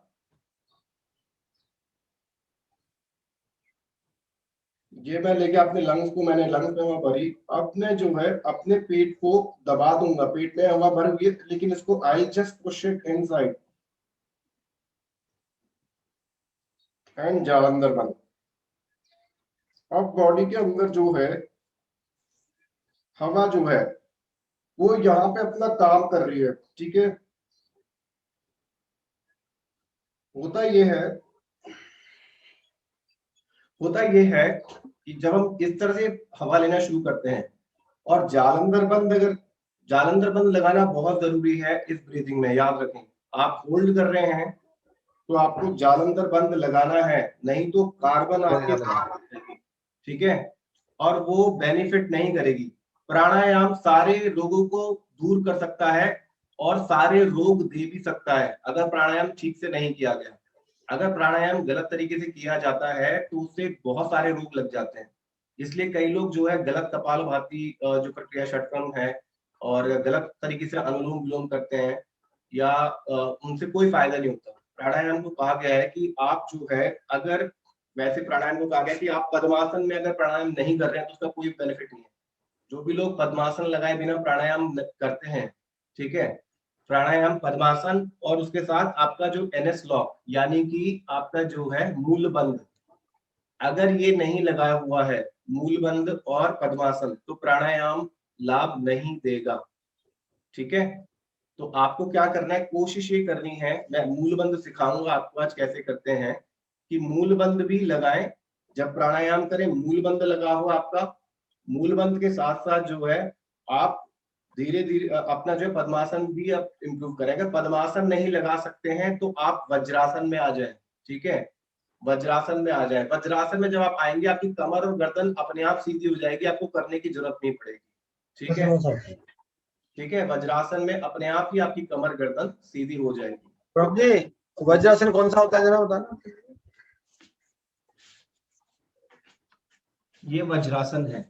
ये मैं लेके अपने लंग्स को, मैंने लंग्स में हवा भरी, अब मैं जो है अपने पेट को दबा दूंगा। पेट में हवा भर गई, लेकिन इसको I just push it inside and Jalandhar बंद। अब बॉडी के अंदर जो है हवा जो है वो यहाँ पे अपना काम कर रही है, ठीक है। होता ये है कि जब हम इस तरह से हवा लेना शुरू करते हैं, और जालंधर बंद लगाना बहुत जरूरी है इस ब्रीदिंग में, याद रखें। आप होल्ड कर रहे हैं तो आपको जालंधर बंद लगाना है, नहीं तो कार्बन आपके, ठीक है, और वो बेनिफिट नहीं करेगी। प्राणायाम सारे रोगों को दूर कर सकता है और सारे रोग दे भी सकता है, अगर प्राणायाम ठीक से नहीं किया गया। अगर प्राणायाम गलत तरीके से किया जाता है तो उससे बहुत सारे रोग लग जाते हैं। इसलिए कई लोग जो है गलत कपालभाति जो प्रक्रिया षटक्रम है, और गलत तरीके से अनुलोम विलोम करते हैं, या उनसे कोई फायदा नहीं होता। प्राणायाम को कहा गया है कि आप जो है, अगर वैसे प्राणायाम को कहा गया है कि आप पद्मासन में अगर प्राणायाम नहीं कर रहे हैं तो उसका कोई बेनिफिट नहीं है। जो भी लोग पद्मासन लगाए बिना प्राणायाम करते हैं, ठीक है, प्राणायाम पद्मासन और उसके साथ आपका जो एनएस लॉक, यानी कि आपका जो है मूल बंद, अगर ये नहीं लगाया हुआ है मूल बंद और पद्मासन, तो प्राणायाम लाभ नहीं देगा, ठीक है। तो आपको क्या करना है, कोशिश ये करनी है, मैं मूल बंद सिखाऊंगा आपको आज कैसे करते हैं, कि मूल बंद भी लगाएं। जब प्राणायाम करें मूल बंद लगा हो आपका, मूल बंद के साथ साथ जो है आप धीरे धीरे अपना जो है पद्मासन भी आप इम्प्रूव करें। अगर पद्मासन नहीं लगा सकते हैं तो आप वज्रासन में आ जाएं, ठीक है। वज्रासन में आ जाए। वज्रासन में जब आप आएंगे आपकी कमर और गर्दन अपने आप सीधी हो जाएगी, आपको करने की जरूरत नहीं पड़ेगी। ठीक है, ठीक है, वज्रासन में अपने आप ही आपकी कमर गर्दन सीधी हो जाएगी। प्रभु जी वज्रासन कौन सा होता है जरा बताना। ये वज्रासन है।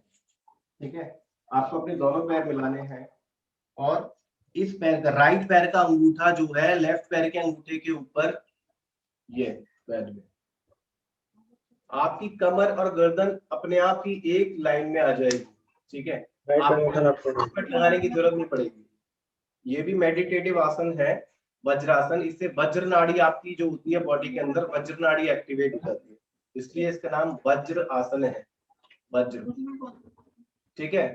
ठीक है, आपको अपने दोनों पैर मिलाने हैं और इस पैर का, राइट पैर का अंगूठा जो है लेफ्ट पैर के अंगूठे के ऊपर, ये पैर में आपकी कमर और गर्दन अपने आप ही एक लाइन में आ जाएगी। ठीक है, आपको लगाने की जरूरत नहीं पड़ेगी। ये भी मेडिटेटिव आसन है वज्रासन। इससे वज्र नाड़ी आपकी जो होती है बॉडी के अंदर, वज्र नाड़ी एक्टिवेट हो जाती है, इसलिए इसका नाम वज्र आसन है, वज्र। ठीक है,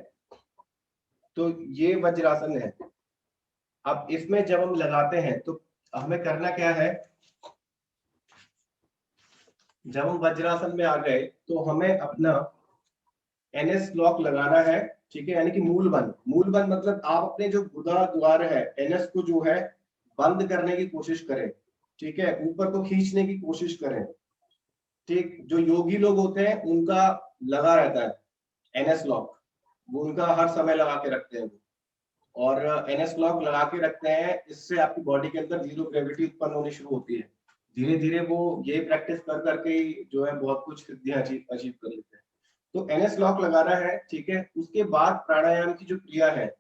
तो ये वज्रासन है। अब इसमें जब हम लगाते हैं तो हमें करना क्या है, जब हम वज्रासन में आ गए तो हमें अपना एनएस लॉक लगाना है। ठीक है, यानी कि मूल बंद। मूल बंद मतलब आप अपने जो गुदा द्वार है एनएस को जो है बंद करने की कोशिश करें। ठीक है, ऊपर को खींचने की कोशिश करें। ठीक, जो योगी लोग होते हैं उनका लगा रहता है एनएस लॉक, वो उनका हर समय लगा के रखते हैं और एनएस लॉक लगा के रखते हैं। इससे आपकी बॉडी के अंदर जीरो ग्रेविटी उत्पन्न होनी शुरू होती है। धीरे धीरे वो ये प्रैक्टिस कर करके ही जो है बहुत कुछ सिद्धियां अचीव कर लेते हैं। तो एनएस लॉक लगाना है। ठीक है, उसके बाद प्राणायाम की जो क्रिया है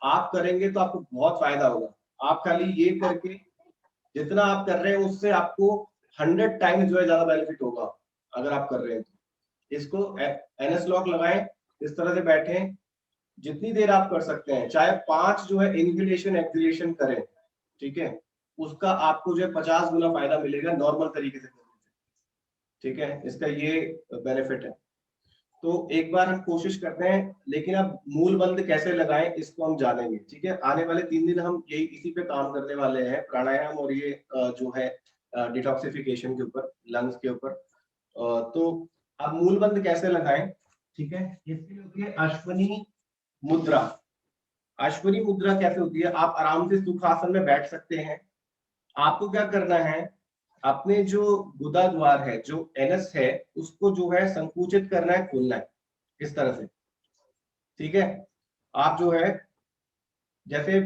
आप करेंगे तो आपको बहुत फायदा होगा। आप खाली ये करके जितना आप कर रहे हैं उससे आपको 100 टाइम्स जो है ज्यादा बेनिफिट होगा अगर आप कर रहे हैं तो। इसको एनएस लॉक लगाएं, इस तरह से बैठें, जितनी देर आप कर सकते हैं, चाहे 5 जो है इनहेलेशन एक्सहेलेशन करें। ठीक है, उसका आपको जो है 50 गुना फायदा मिलेगा नॉर्मल तरीके से करने से। ठीक है, इसका ये बेनिफिट है। तो एक बार हम कोशिश करते हैं, लेकिन अब मूल बंद कैसे लगाएं इसको हम जानेंगे। ठीक है, आने वाले 3 दिन हम यही इसी पे काम करने वाले हैं, प्राणायाम और ये जो है डिटॉक्सिफिकेशन के ऊपर, लंग्स के ऊपर। तो अब मूल बंद कैसे लगाएं। ठीक है, इसके लिए होती है अश्वनी मुद्रा। अश्वनी मुद्रा कैसे होती है, आप आराम से सुखासन में बैठ सकते हैं। आपको क्या करना है, अपने जो गुदा द्वार है, जो एनएस है, उसको जो है संकुचित करना है, खोलना है इस तरह से। ठीक है, आप जो है जैसे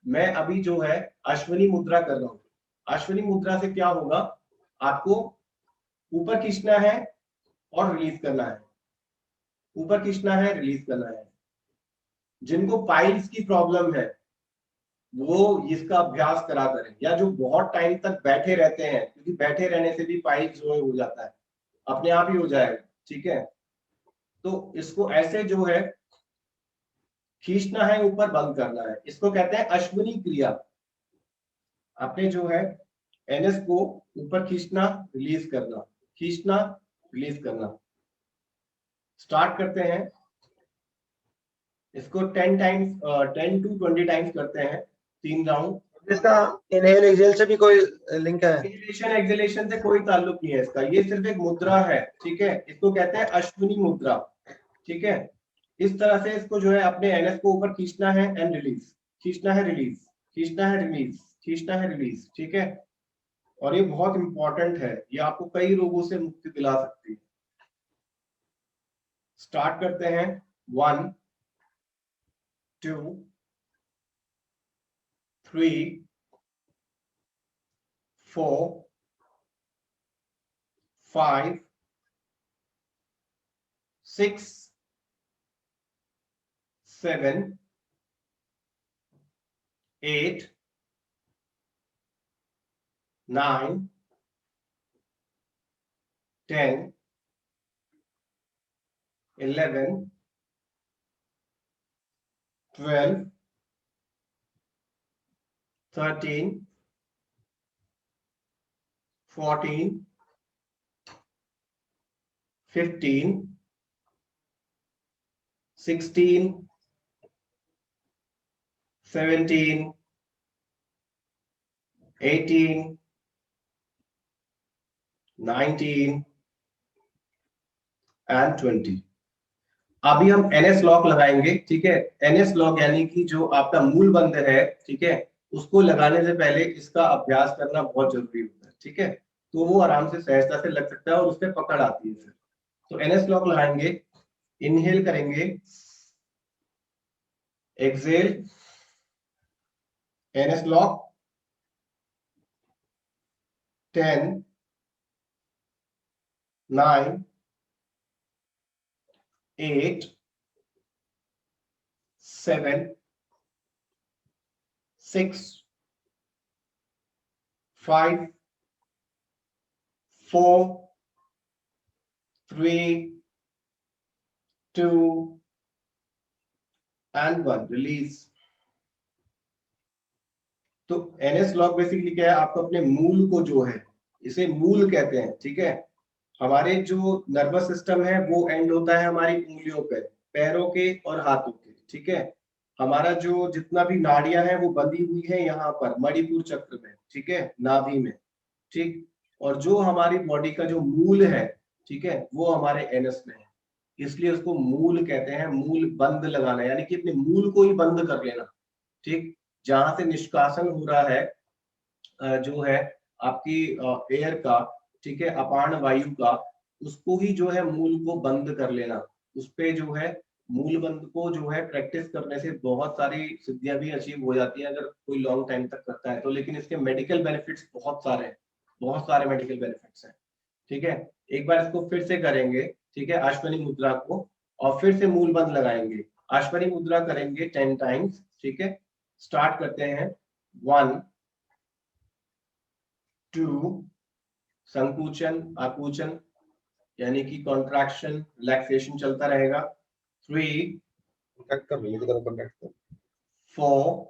मैं अभी जो है अश्वनी मुद्रा कर रहा हूं। अश्वनी मुद्रा से क्या होगा, आपको ऊपर खींचना है और रिलीज करना है, ऊपर खींचना है, रिलीज करना है। जिनको पाइल्स की प्रॉब्लम है वो इसका अभ्यास करा करें, या जो बहुत टाइम तक बैठे रहते हैं, क्योंकि बैठे रहने से भी पाइल्स जो है हो जाता है, अपने आप ही हो जाएगा। ठीक है, तो इसको ऐसे जो है खींचना है, ऊपर बंद करना है, इसको कहते हैं अश्वनी क्रिया। आपने जो है एनएस को ऊपर खींचना, रिलीज करना, खींचना, रिलीज करना। स्टार्ट करते हैं इसको 10 to 20 टाइम्स करते हैं, 3 राउंड। इसका इनहेल एक्सहेल से भी कोई लिंक है? इनहेलेशन एक्सहेलेशन से कोई ताल्लुक नहीं है इसका, ये सिर्फ एक मुद्रा है। ठीक है, इसको कहते हैं अश्विनी मुद्रा। ठीक है, इस तरह से इसको जो है अपने एनएस को ऊपर खींचना है एंड रिलीज, खींचना है, रिलीज, खींचना है, रिलीज, खींचना है, रिलीज। ठीक है, और ये बहुत इंपॉर्टेंट है, ये आपको कई रोगों से मुक्ति दिला सकती है। स्टार्ट करते हैं, 1 2 3 4 5 6 7 8 9 10 11 12 13 14 15 16 17 18 19 एंड 20। अभी हम एनएस लॉक लगाएंगे। ठीक है, एनएस लॉक यानी कि जो आपका मूल बंद है, ठीक है, उसको लगाने से पहले इसका अभ्यास करना बहुत जरूरी होता है। ठीक है, तो वो आराम से सहजता से लग सकता है और उस पर पकड़ आती है फिर। तो NS लॉक लगाएंगे, इनहेल करेंगे, Excel, NS lock, 10, 9, 8, 7, 6, 5, 4, 3, 2 and 1, release. तो NS लॉक बेसिकली क्या है, आपको अपने मूल को जो है, इसे मूल कहते हैं, ठीक है। हमारे जो नर्वस सिस्टम है वो एंड होता है हमारी उंगलियों पे, पैरों के और हाथों के, ठीक है। हमारा जो जितना भी नाड़ियां हैं वो बंधी हुई है यहाँ पर मणिपुर चक्र में, ठीक है, नाभि में, ठीक। और जो हमारी बॉडी का जो मूल है, ठीक है, वो हमारे NS में है, इसलिए उसको मूल कहते हैं। मूल बंद लगाना, यानी कि अपने मूल को ही बंद कर लेना, ठीक। जहां से निष्कासन हो रहा है जो है आपकी एयर का, ठीक है, अपान वायु का, उसको ही जो है मूल को बंद कर लेना। उस पे जो है मूल बंद को जो है प्रैक्टिस करने से बहुत सारी सिद्धियां भी अचीव हो जाती हैं अगर कोई लॉन्ग टाइम तक करता है तो। लेकिन इसके मेडिकल बेनिफिट्स बहुत सारे हैं, बहुत सारे मेडिकल बेनिफिट्स हैं, ठीक है। एक बार इसको फिर से करेंगे, ठीक है, अश्वनी मुद्रा को, और फिर से मूल बंद लगाएंगे। अश्वनी मुद्रा करेंगे 10 टाइम्स, ठीक है। स्टार्ट करते हैं, 1, 2, संकुचन आकुचन यानी कि कॉन्ट्रैक्शन रिलैक्सेशन चलता रहेगा, 3, कॉन्टैक्ट कर लो, इधर कॉन्टैक्ट कर। 4,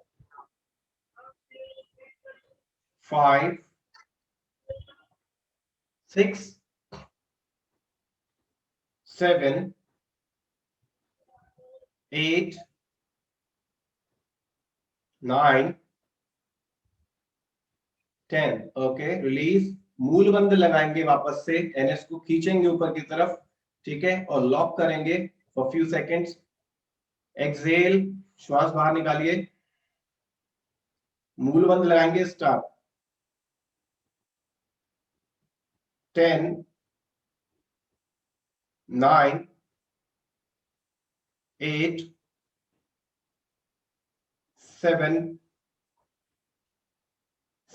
5, 6, 7, 8, 9, 10। Okay, release. मूल बंद लगाएंगे, वापस से NS को खींचेंगे ऊपर की तरफ, ठीक है, और लॉक करेंगे फॉर फ्यू सेकेंड्स। एक्सेल, श्वास बाहर निकालिए, मूल बंद लगाएंगे, स्टार्ट। 10, 9, 8, 7,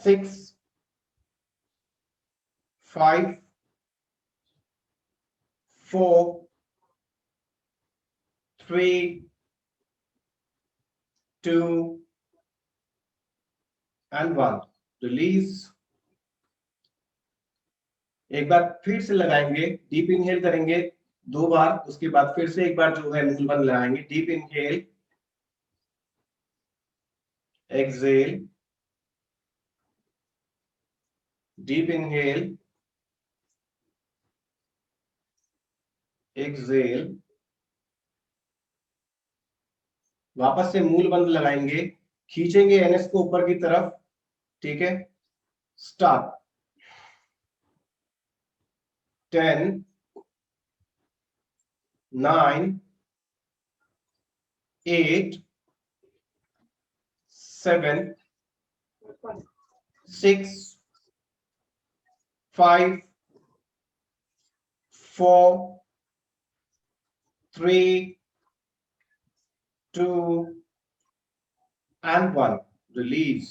6, 5, 4, 3, 2 and 1, release. एक बार फिर से लगाएंगे, डीप इनहेल करेंगे 2 बार, उसके बाद फिर से एक बार जो है मूल बंद लगाएंगे। Deep inhale, exhale, deep inhale, exhale, वापस से मूल बंद लगाएंगे, खींचेंगे NS को ऊपर की तरफ, ठीक है, स्टार्ट। 10, 9, 8, 7, 6, 5, 4, 3, 2 and 1, release.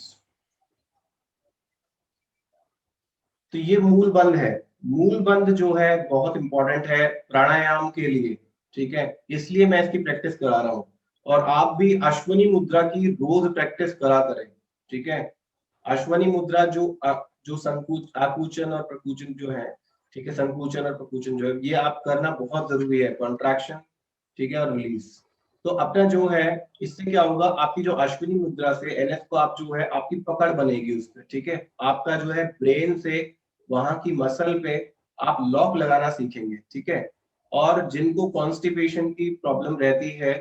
तो ये मूल बंद है। मूल बंद जो है बहुत इंपॉर्टेंट है प्राणायाम के लिए, ठीक है, इसलिए मैं इसकी प्रैक्टिस करा रहा हूं। और आप भी अश्वनी मुद्रा की रोज प्रैक्टिस करा करें, ठीक है। अश्वनी मुद्रा जो आकुचन और प्रकुचन जो है, ठीक है, संकुचन और प्रकुचन जो है, ये आप करना बहुत जरूरी है, कॉन्ट्रैक्शन, ठीक है, और रिलीज। तो अपना जो है, इससे क्या होगा, आपकी जो अश्विनी मुद्रा से NS को आप जो है आपकी पकड़ बनेगी उस पर, ठीक है। आपका जो है ब्रेन से वहां की मसल पे आप लॉक लगाना सीखेंगे, ठीक है। और जिनको कॉन्स्टिपेशन की प्रॉब्लम रहती है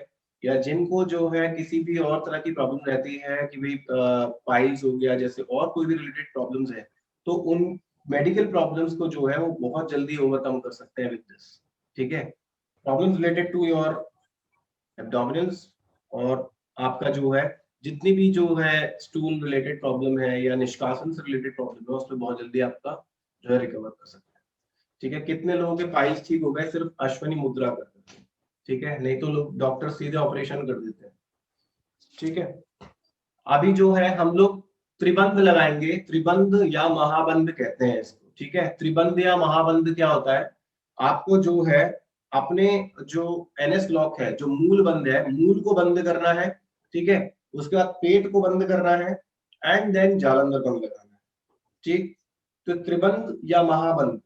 या जिनको जो है किसी भी और तरह की प्रॉब्लम रहती है कि भाई पाइल्स हो गया जैसे और कोई भी रिलेटेड प्रॉब्लम्स है, तो उन मेडिकल प्रॉब्लम्स को जो है वो बहुत जल्दी ओवरकम कर सकते हैं विद दिस, ठीक है। Problems related to your abdominals और आपका जो है जितनी भी जो है स्टूल रिलेटेड प्रॉब्लम है या निष्कासन से रिलेटेड प्रॉब्लम है, उस पर बहुत जल्दी आपका जो है रिकवर कर सकते हैं। ठीक है, कितने लोगों के फाइल्स ठीक हो गए सिर्फ अश्वनी मुद्रा करके, ठीक है, नहीं तो लोग डॉक्टर सीधे ऑपरेशन कर देते हैं। ठीक है, अभी जो है हम लोग त्रिबंध लगाएंगे, त्रिबंध या महाबंध कहते हैं इसको। ठीक है, त्रिबंध या महाबंध क्या होता है, आपको जो है अपने जो एनएस लॉक है, जो मूल बंद है, मूल को बंद करना है। ठीक है, उसके बाद पेट को बंद करना है एंड देन जालंधर बंद लगाना है। ठीक, तो त्रिबंध या महाबंध।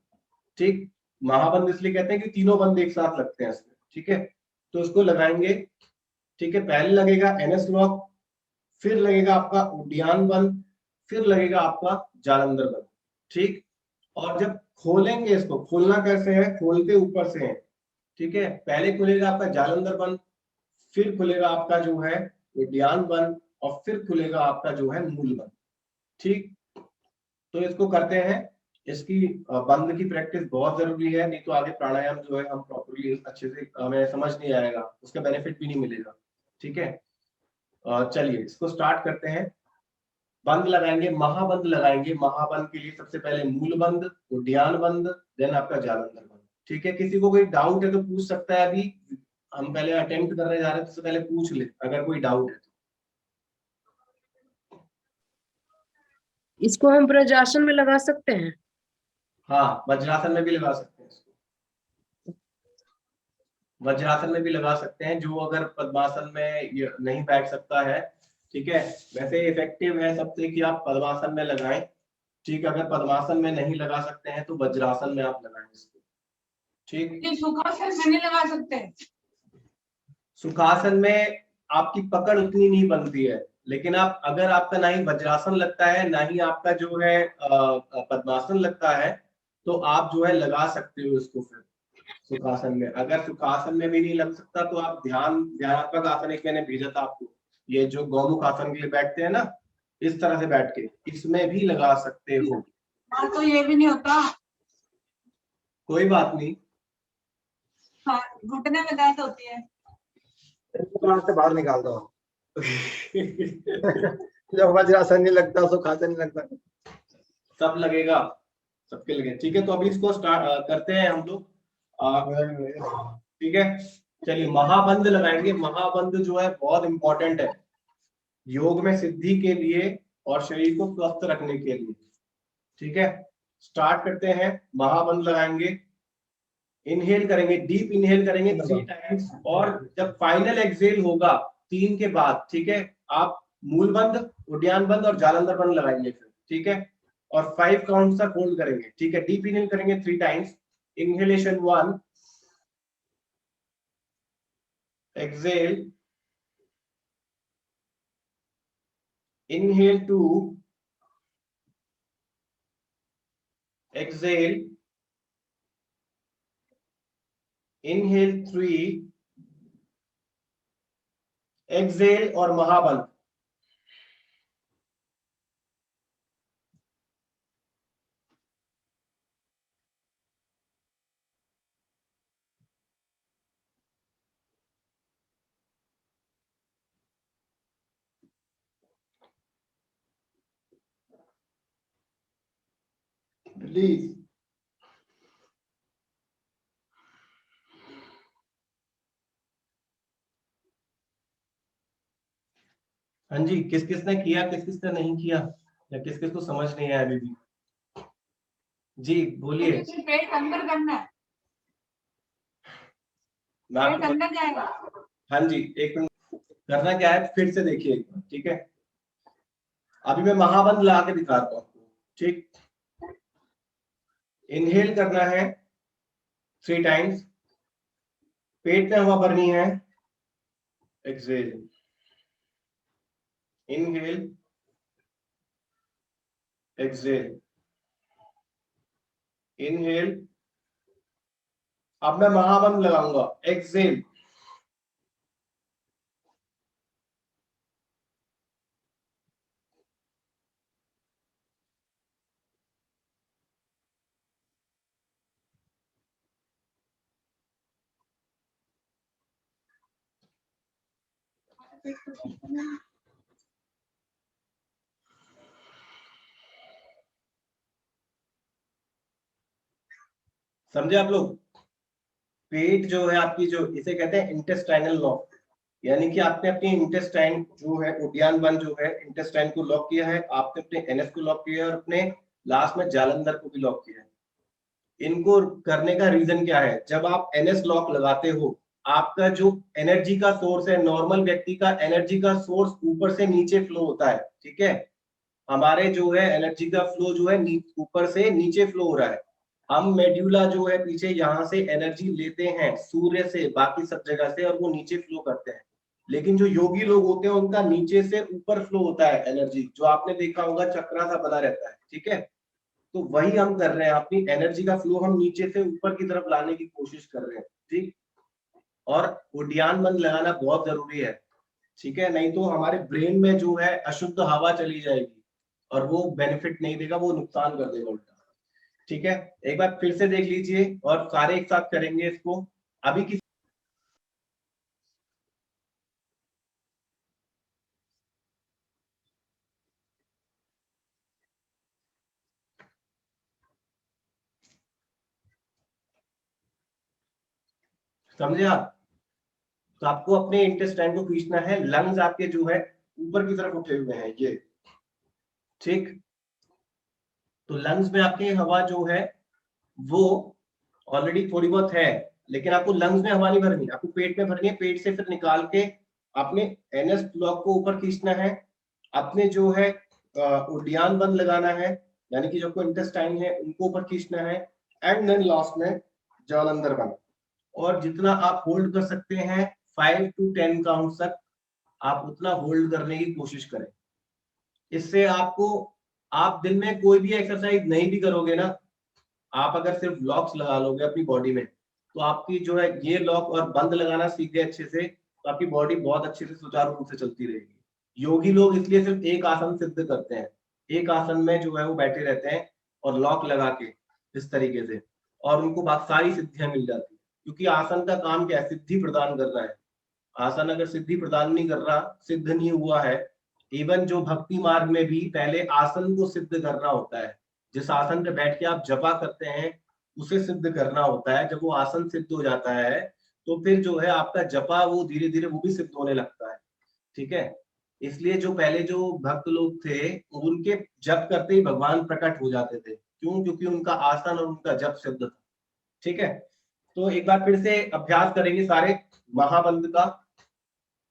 ठीक, महाबंध इसलिए कहते हैं कि तीनों बंद एक साथ लगते हैं इसमें। ठीक है, तो उसको लगाएंगे। ठीक है, पहले लगेगा एनएस लॉक, फिर लगेगा आपका उड्डयन बंद, फिर लगेगा आपका जालंधर बंद। ठीक, और जब खोलेंगे इसको, खोलना कैसे है, खोलते ऊपर से है। ठीक है, पहले खुलेगा आपका जालंधर बंद, फिर खुलेगा आपका जो है उड्डयन बंद, और फिर खुलेगा आपका जो है मूल बंद। ठीक, तो इसको करते हैं। इसकी बंद की प्रैक्टिस बहुत जरूरी है, नहीं तो आगे प्राणायाम जो है हम प्रॉपरली अच्छे से हमें समझ नहीं आएगा, उसका बेनिफिट भी नहीं मिलेगा। ठीक है, चलिए इसको स्टार्ट करते हैं। बंद लगाएंगे, महाबंद लगाएंगे। महाबंद के लिए सबसे पहले मूल बंद, उड्डयन बंद, देन आपका जालंधर बंद। ठीक है, किसी को कोई डाउट है तो पूछ सकता है। अभी हम पहले अटेम्प्ट करने जा रहे हैं, तो पहले पूछ ले अगर कोई डाउट है तो। इसको हम ब्रजासन में लगा सकते हैं? हाँ, वज्रासन में भी लगा सकते हैं इसको, वज्रासन में भी लगा सकते हैं। जो अगर पद्मासन में नहीं बैठ सकता है, ठीक है, वैसे इफेक्टिव है सबसे कि आप पद्मासन में लगाएं। ठीक, अगर पद्मासन में नहीं लगा सकते हैं तो वज्रासन में आप लगाएं इसको। ठीक, सुखासन में नहीं लगा सकते? सुखासन में आपकी पकड़ उतनी नहीं बनती है, लेकिन आप अगर आपका ना ही वज्रासन लगता है ना ही आपका जो है पद्मासन लगता है, तो आप जो है लगा सकते हो इसको फिर सुखासन में। अगर सुखासन में भी नहीं लग सकता तो आप ध्यानात्मक आसन, एक मैंने भेजा था आपको, ये जो गौमुख आसन के लिए बैठते हैं ना, इस तरह से बैठ के इसमें भी लगा सकते हो। हाँ, तो ये भी नहीं होता। कोई बात नहीं, हाँ, घुटने में दर्द होती है। से बाहर निकाल दो। जब वज्रासन नहीं लगता, सुखासन नहीं लगता। सब लगेगा, सबके लगे। ठीक है, तो अभी इसको स्टार्ट करते हैं हम लोग। ठीक है, चलिए महाबंध लगाएंगे। महाबंध जो है बहुत इंपॉर्टेंट है योग में सिद्धि के लिए और शरीर को स्वस्थ रखने के लिए। ठीक है, स्टार्ट करते हैं। महाबंध लगाएंगे, इनहेल करेंगे, डीप इनहेल करेंगे 3 टाइम्स, और जब फाइनल एक्सहेल होगा 3 के बाद, ठीक है, आप मूल बंद, उड्डयन बंद और जालंधर बंद लगाएंगे फिर। ठीक है, और 5 काउंट तक होल्ड करेंगे। ठीक है, डीप इनहेल करेंगे 3 times, inhalation 1, exhale, inhale 2, exhale, inhale 3, exhale और महाबंध। रिलीज। हाँ जी, किस किसने किया, किस किसने नहीं किया, या किस किस को समझ नहीं आया अभी भी? जी बोलिए। पेट अंदर करना है, मैं पेट आपको अंदर जाएगा। हाँ जी, एक मिनट, करना क्या है फिर से देखिए एक बार। ठीक है, अभी मैं महाबंध लगा के दिखाता हूँ आपको। ठीक, इनहेल करना है 3 टाइम्स, पेट में हवा भरनी है, एक्सहेल, इनहेल, एक्सहेल, इनहेल। अब मैं महाबंध लगाऊंगा, एक्सहेल, समझे आप लोग? पेट जो है आपकी, जो इसे कहते हैं इंटेस्टाइनल लॉक, यानी कि आपने अपनी इंटेस्टाइन जो है, उद्यान बन जो है, इंटेस्टाइन को लॉक किया है, आपने अपने एनएस को लॉक किया है और अपने लास्ट में जालंधर को भी लॉक किया है। इनको करने का रीजन क्या है? जब आप एनएस लॉक लगाते हो, आपका जो एनर्जी का सोर्स है, नॉर्मल व्यक्ति का एनर्जी का सोर्स ऊपर से नीचे फ्लो होता है, ठीक है? हमारे जो है एनर्जी का फ्लो जो है ऊपर से नीचे फ्लो हो रहा है। हम मेड्यूला जो है पीछे यहाँ से एनर्जी लेते हैं सूर्य से, बाकी सब जगह से, और वो नीचे फ्लो करते हैं। लेकिन जो योगी लोग होते हैं उनका नीचे से ऊपर फ्लो होता है एनर्जी, जो आपने देखा होगा चक्रा सा बना रहता है, ठीक है? तो वही हम कर रहे हैं, अपनी एनर्जी का फ्लो हम नीचे से ऊपर की तरफ लाने की कोशिश कर रहे हैं, ठीक? और उड्डयन बंद लगाना बहुत जरूरी है, ठीक है? नहीं तो हमारे ब्रेन में जो है अशुद्ध हवा चली जाएगी और वो बेनिफिट नहीं देगा, वो नुकसान कर देगा उल्टा, ठीक है? एक बार फिर से देख लीजिए और सारे एक साथ करेंगे इसको। अभी किसी समझे आप? तो आपको अपने इंटेस्टाइन को खींचना है, लंग्स आपके जो है ऊपर की तरफ उठे हुए हैं ये, ठीक? तो लंग्स में आपके हवा जो है वो ऑलरेडी थोड़ी बहुत है, लेकिन आपको लंग्स में हवा नहीं भरनी, आपको पेट में भरनी है। पेट से फिर निकाल के अपने एनएस ब्लॉक को ऊपर खींचना है, अपने जो है उड्डयन बंद लगाना है, यानी कि जो को इंटेस्टाइन है उनको ऊपर खींचना है, एंड देन लास्ट में जालंधर बंद। और जितना आप होल्ड कर सकते हैं 5 to 10 काउंट तक आप उतना होल्ड करने की कोशिश करें। इससे आपको, आप दिन में कोई भी एक्सरसाइज नहीं भी करोगे ना, आप अगर सिर्फ लॉक्स लगा लोगे अपनी बॉडी में, तो आपकी जो है ये लॉक और बंद लगाना सीख गए अच्छे से, तो आपकी बॉडी बहुत अच्छे से सुचारू रूप से चलती रहेगी। योगी लोग इसलिए सिर्फ एक आसन सिद्ध करते हैं, एक आसन में जो है वो बैठे रहते हैं और लॉक लगा के इस तरीके से, और उनको बहुत सारी सिद्धियां मिल जाती है, क्योंकि आसन का काम क्या है? सिद्धि प्रदान करना है। आसन अगर सिद्धि प्रदान नहीं कर रहा, सिद्ध नहीं हुआ है, इवन जो भक्ति मार्ग में भी पहले आसन को सिद्ध करना होता है। जिस आसन पे बैठ के आप जपा करते हैं उसे सिद्ध करना होता है। जब वो आसन सिद्ध हो जाता है तो फिर जो है आपका जपा वो धीरे धीरे वो भी सिद्ध होने लगता है, ठीक है? इसलिए जो पहले जो भक्त लोग थे उनके जप करते ही भगवान प्रकट हो जाते थे, क्यों? क्योंकि उनका आसन और उनका जप सिद्ध था, ठीक है? तो एक बार फिर से अभ्यास करेंगे सारे महाबंद का।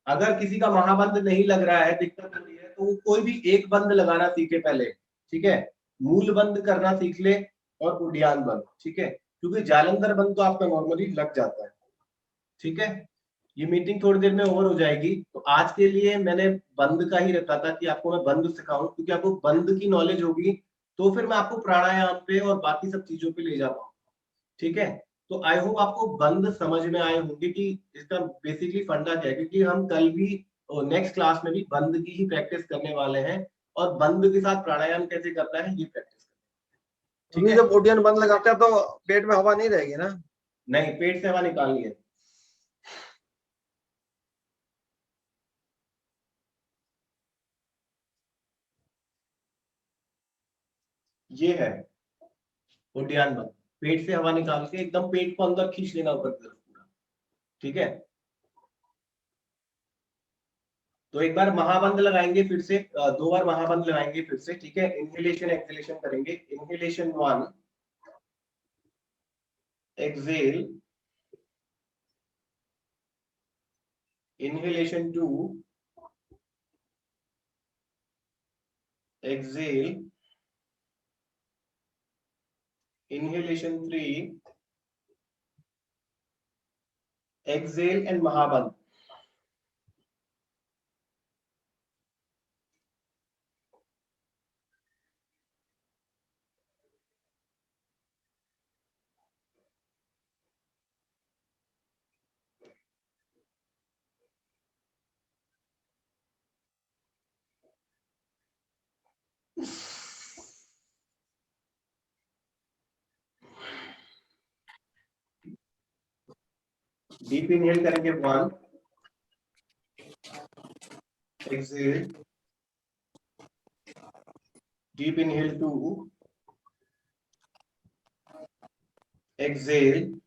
अगर किसी का महाबंद नहीं लग रहा है, दिक्कत हो रही है, तो वो कोई भी एक बंद लगाना सीखे पहले, ठीक है? मूल बंद करना सीख ले और उड्डयन बंद, ठीक है? क्योंकि जालंधर बंद तो आपका नॉर्मली लग जाता है, ठीक है? ये मीटिंग थोड़ी देर में ओवर हो जाएगी, तो आज के लिए मैंने बंद का ही रखा था कि आपको मैं बंद सिखाऊं, क्योंकि आपको बंद की नॉलेज होगी तो फिर मैं आपको प्राणायाम पे और बाकी सब चीजों पे ले जा पाऊँ, ठीक है? तो आई होप आपको बंद समझ में आए होंगे कि इसका बेसिकली फंडा क्या है, क्योंकि हम कल भी नेक्स्ट क्लास में भी बंद की ही प्रैक्टिस करने वाले हैं, और बंद के साथ प्राणायाम कैसे करना है ये प्रैक्टिस करना है, ठीक है? जब उड्डयन बंद लगाते हैं तो पेट में हवा नहीं रहेगी ना? नहीं, पेट से हवा निकालनी है। ये है उड्डयन बंद, पेट से हवा निकाल के एकदम पेट को अंदर खींच लेना ऊपर की तरफ पूरा, ठीक है? तो एक बार महाबंद लगाएंगे फिर से, 2 बार महाबंद लगाएंगे फिर से, ठीक है? इनहेलेशन एक्सहेलेशन करेंगे। Inhalation 1, exhale, inhalation 2, exhale, inhalation 3, exhale and महाबंद। डीप इनहेल करेंगे 1, exhale, deep inhale 2, exhale,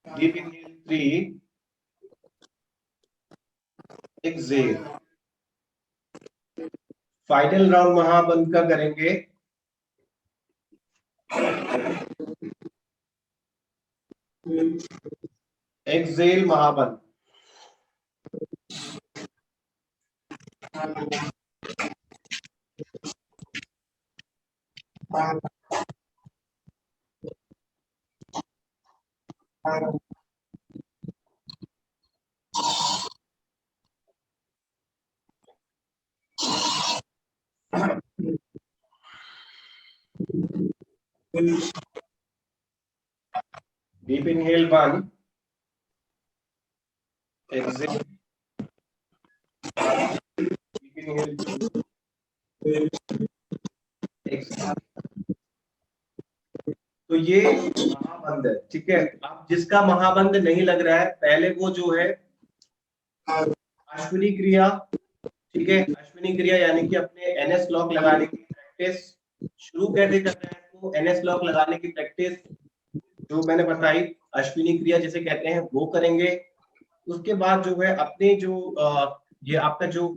deep inhale 3, exhale. Final round महाबंद का करेंगे. एक्सेल महाबंद. Deep inhale 1, exhale. Deep inhale 2, exhale. तो ये महाबंद है, ठीक है. अब जिसका महाबंद नहीं लग रहा है, पहले वो जो है अश्विनी क्रिया, ठीक है. अश्विनी क्रिया यानी कि अपने एनएस लॉक लगाने की प्रैक्टिस शुरू कैसे करना है. तो एनएस लॉक लगाने की प्रैक्टिस जो मैंने बताई, अश्विनी क्रिया जिसे कहते हैं, वो करेंगे. उसके बाद जो है अपने जो ये आपका जो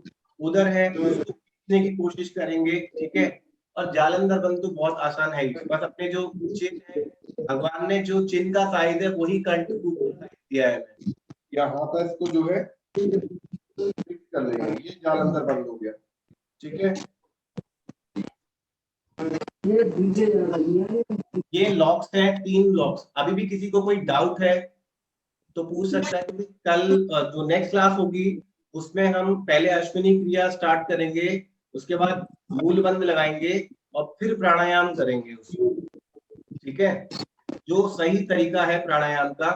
उदर है उसको खींचने की कोशिश करेंगे, ठीक है. और जालंधर बंद तो बहुत आसान है, बस अपने जो चिन्ह है, भगवान ने जो चिन्ह का साइज है वही कंट्रीब्यूट दिया है. यहाँ पर इसको जो है फिक्स कर लेंगे. ये जालंधर बंद हो गया, ठीक है. ये लॉक्स हैं, 3 लॉक्स. अभी भी किसी को कोई डाउट है तो पूछ सकता है. क्योंकि कल जो नेक्स्ट क्लास होगी उसमें हम पहले अश्विनी क्रिया स्टार्ट करेंगे, उसके बाद मूल बंद लगाएंगे और फिर प्राणायाम करेंगे उसको, ठीक है. जो सही तरीका है प्राणायाम का,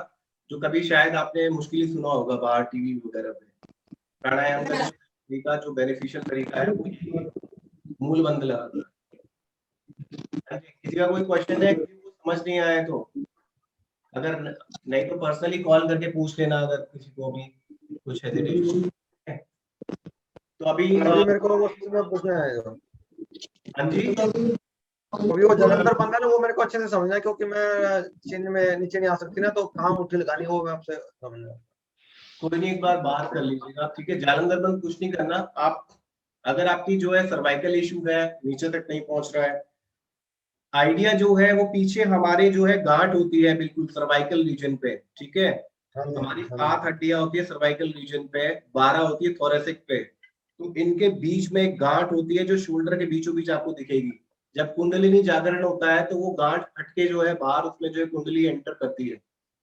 जो कभी शायद आपने मुश्किल ही सुना होगा बाहर टीवी वगैरह पे, प्राणायाम का तरीका जो बेनिफिशियल तरीका है वो ये मूल बंद लगाना. किसी का कोई क्वेश्चन है, किसी को समझ नहीं आया तो अगर नहीं तो पर्सनली कॉल करके पूछ लेना, अगर किसी को भी कुछ हेजिटेशन. तो अभी मेरे को वो पूछना है. हाँ जी, अभी वो जालंधर बंद है ना, वो मेरे को अच्छे से समझना है, क्योंकि मैं चिन्ह में नीचे नहीं आ सकती ना, तो कहाँ मुट्ठी लगानी वो मैं आपसे समझना. कोई नहीं, एक बार बात कर लीजिएगा, ठीक है. जालंधर बंद कुछ नहीं करना. आप अगर आपकी जो है सर्वाइकल इशू है, नीचे तक नहीं पहुंच रहा है, आइडिया जो है वो पीछे हमारे जो है गांठ होती है बिल्कुल सर्वाइकल रीजन पे, ठीक है. हमारी 7 हड्डियां होती है सर्वाइकल रीजन पे, 12 होती है थोरेसिक पे. तो इनके बीच में एक गांठ होती है जो शोल्डर के बीचों बीच आपको दिखेगी. जब कुंडलिनी जागरण होता है तो वो गांठ फटके जो है बाहर, उसमें जो है कुंडली एंटर करती है,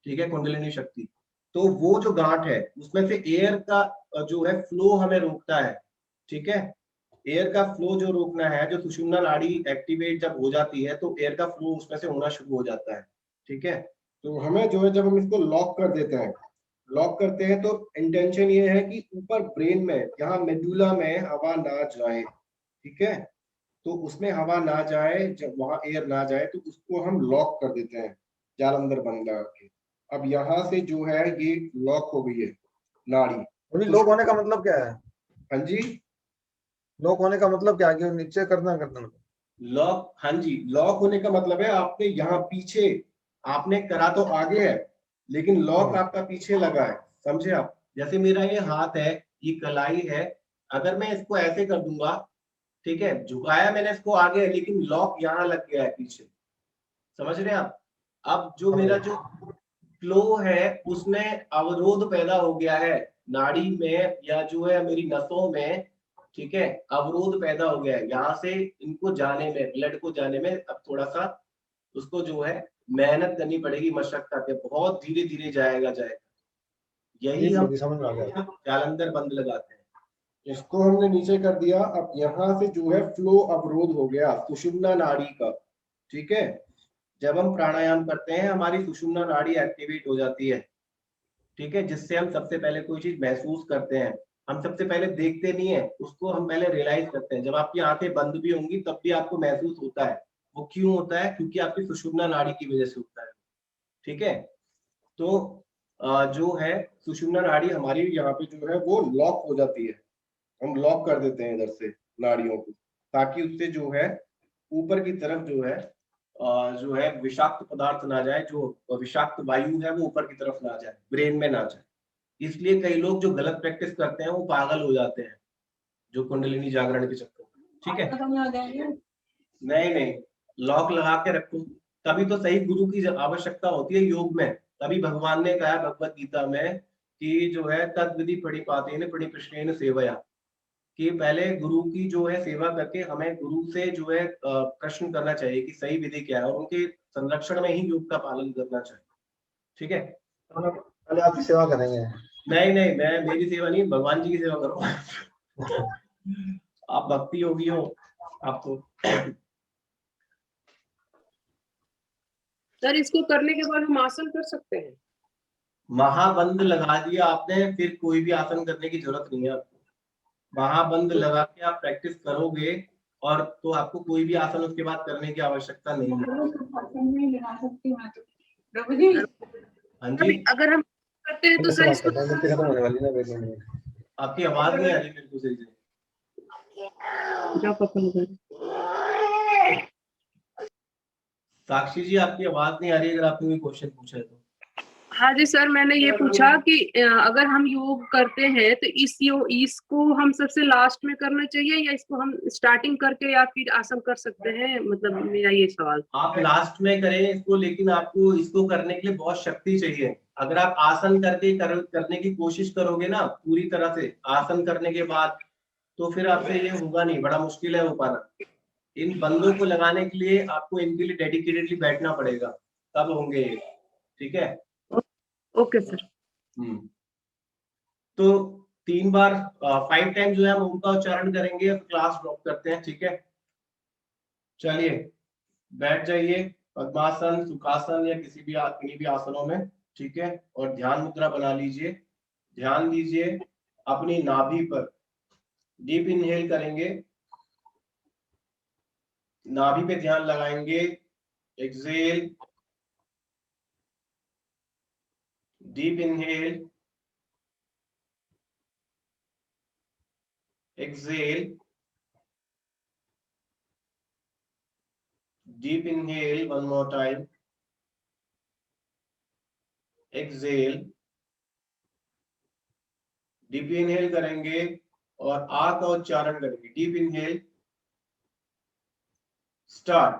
ठीक है, कुंडलिनी शक्ति. तो वो जो गांठ है उसमें से एयर का जो है फ्लो हमें रोकता है, ठीक है. एयर का फ्लो जो रोकना है, जो सुषुम्ना नाड़ी एक्टिवेट जब हो जाती है तो एयर का फ्लो उसमें से होना शुरू हो जाता है, ठीक है. तो हमें जो है जब हम इसको लॉक कर देते हैं, लॉक करते हैं तो इंटेंशन ये है कि ऊपर ब्रेन में, यहाँ मेडुला में हवा ना जाए, ठीक है. तो उसमें हवा ना जाए, जब वहां एयर ना जाए तो उसको हम लॉक कर देते हैं जालंधर बंद लगा के. अब यहाँ से जो है ये लॉक हो गई है नाड़ी. लॉक होने का मतलब क्या है? हाँ जी, लॉक होने का मतलब क्या है? नीचे करना लॉक. हाँ जी, लॉक होने का मतलब है आपने यहाँ पीछे, आपने करा तो आगे है लेकिन लॉक आपका पीछे लगा है, समझे आप. जैसे मेरा ये हाथ है, ये कलाई है, अगर मैं इसको ऐसे कर दूंगा, ठीक है, झुकाया मैंने इसको आगे लेकिन लॉक यहाँ लग गया है पीछे, समझ रहे हैं आप. अब जो मेरा जो फ्लो है उसमें अवरोध पैदा हो गया है नाड़ी में, या जो है मेरी नसों में, ठीक है, अवरोध पैदा हो गया है. यहाँ से इनको जाने में, ब्लड को जाने में अब थोड़ा सा उसको जो है मेहनत करनी पड़ेगी, मशक्कत है, बहुत धीरे धीरे जाएगा. यही हम जालंधर बंद लगाते हैं. इसको हमने नीचे कर दिया. अब यहाँ से जो है फ्लो अवरोध हो गया सुषुम्ना नाड़ी का, ठीक है. जब हम प्राणायाम करते हैं हमारी सुषुम्ना नाड़ी एक्टिवेट हो जाती है, ठीक है, जिससे हम सबसे पहले कोई चीज महसूस करते हैं. हम सबसे पहले देखते नहीं है उसको, हम पहले रियलाइज करते हैं. जब आपकी आंखें बंद भी होंगी तब भी आपको महसूस होता है. वो क्यों होता है? क्योंकि आपकी सुषुम्ना नाड़ी की वजह से होता है, ठीक है. तो जो है सुषुम्ना नाड़ी हमारी यहाँ पे जो है वो लॉक हो जाती है. हम लॉक कर देते हैं इधर से नाड़ियों को, ताकि उससे जो है ऊपर की तरफ जो है जो है विषाक्त पदार्थ ना जाए, जो विषाक्त वायु है वो ऊपर की तरफ ना जाए, ब्रेन में ना जाए। इसलिए कई लोग जो गलत प्रैक्टिस करते हैं वो पागल हो जाते हैं, जो कुंडलिनी जागरण के चक्कर में। ठीक है, खत्म हो जाएंगे। नहीं नहीं, लॉक लगा के रखो, तभी तो सही गुरु की आवश्यकता होती है योग में। तभी भगवान ने कहा भगवत गीता में कि जो है तद विधि प्रणिपातेन प्रणिपृष्ठेन सेवया, कि पहले गुरु की जो है सेवा करके हमें गुरु से जो है प्रश्न करना चाहिए कि सही विधि क्या है, और उनके संरक्षण में ही योग का पालन करना चाहिए। ठीक है, पहले आपकी सेवा करेंगे। नहीं नहीं, मैं मेरी सेवा नहीं, भगवान जी की सेवा करो। आप भक्ति योगी हो आपको। सर इसको करने के बाद हम आसन कर सकते हैं? महाबंद लगा दिया आपने, फिर कोई भी आसन करने की जरूरत नहीं है आपको। महाबंद लगा के आप प्रैक्टिस करोगे और तो आपको कोई भी आसन उसके बाद करने की आवश्यकता नहीं है। नहीं लगा सकती मैं तो। प्रभु जी, हाँ जी, अगर हम करते हैं तो सर इसको खत्म होने वाली ना, वेट मिनट। आपकी आवाज नहीं आ रही मेरे को सही से। क्या पसंद है? साक्षी जी, आपकी आवाज नहीं आ रही, अगर आपने कोई क्वेश्चन पूछा है तो। हाँ जी सर, मैंने ये पूछा कि अगर हम योग करते हैं तो इसको हम सबसे लास्ट में करना चाहिए या इसको हम स्टार्टिंग करके या फिर आसन कर सकते हैं, मतलब मेरा ये सवाल। आप लास्ट में करें इसको, लेकिन आपको इसको करने के लिए बहुत शक्ति चाहिए। अगर आप आसन करके करने की कोशिश करोगे ना पूरी तरह से आसन करने के बाद, तो फिर आपसे ये होगा नहीं, बड़ा मुश्किल है हो पाना। इन बंदों को लगाने के लिए आपको इनके लिए डेडिकेटेडली बैठना पड़ेगा, तब होंगे ये। ठीक है, ओके सर। तो 3 बार 5 टाइम जो है हम ओम का उच्चारण करेंगे, क्लास ड्रॉप करते हैं। ठीक है, चलिए बैठ जाइए, पद्मासन, सुखासन या किसी भी आसनों में। ठीक है, और ध्यान मुद्रा बना लीजिए। ध्यान दीजिए अपनी नाभि पर। डीप इनहेल करेंगे, नाभि पे ध्यान लगाएंगे। Exhale, deep inhale, exhale, deep inhale, one more time, exhale, deep inhale करेंगे और आ का उच्चारण करेंगे। Deep inhale, start.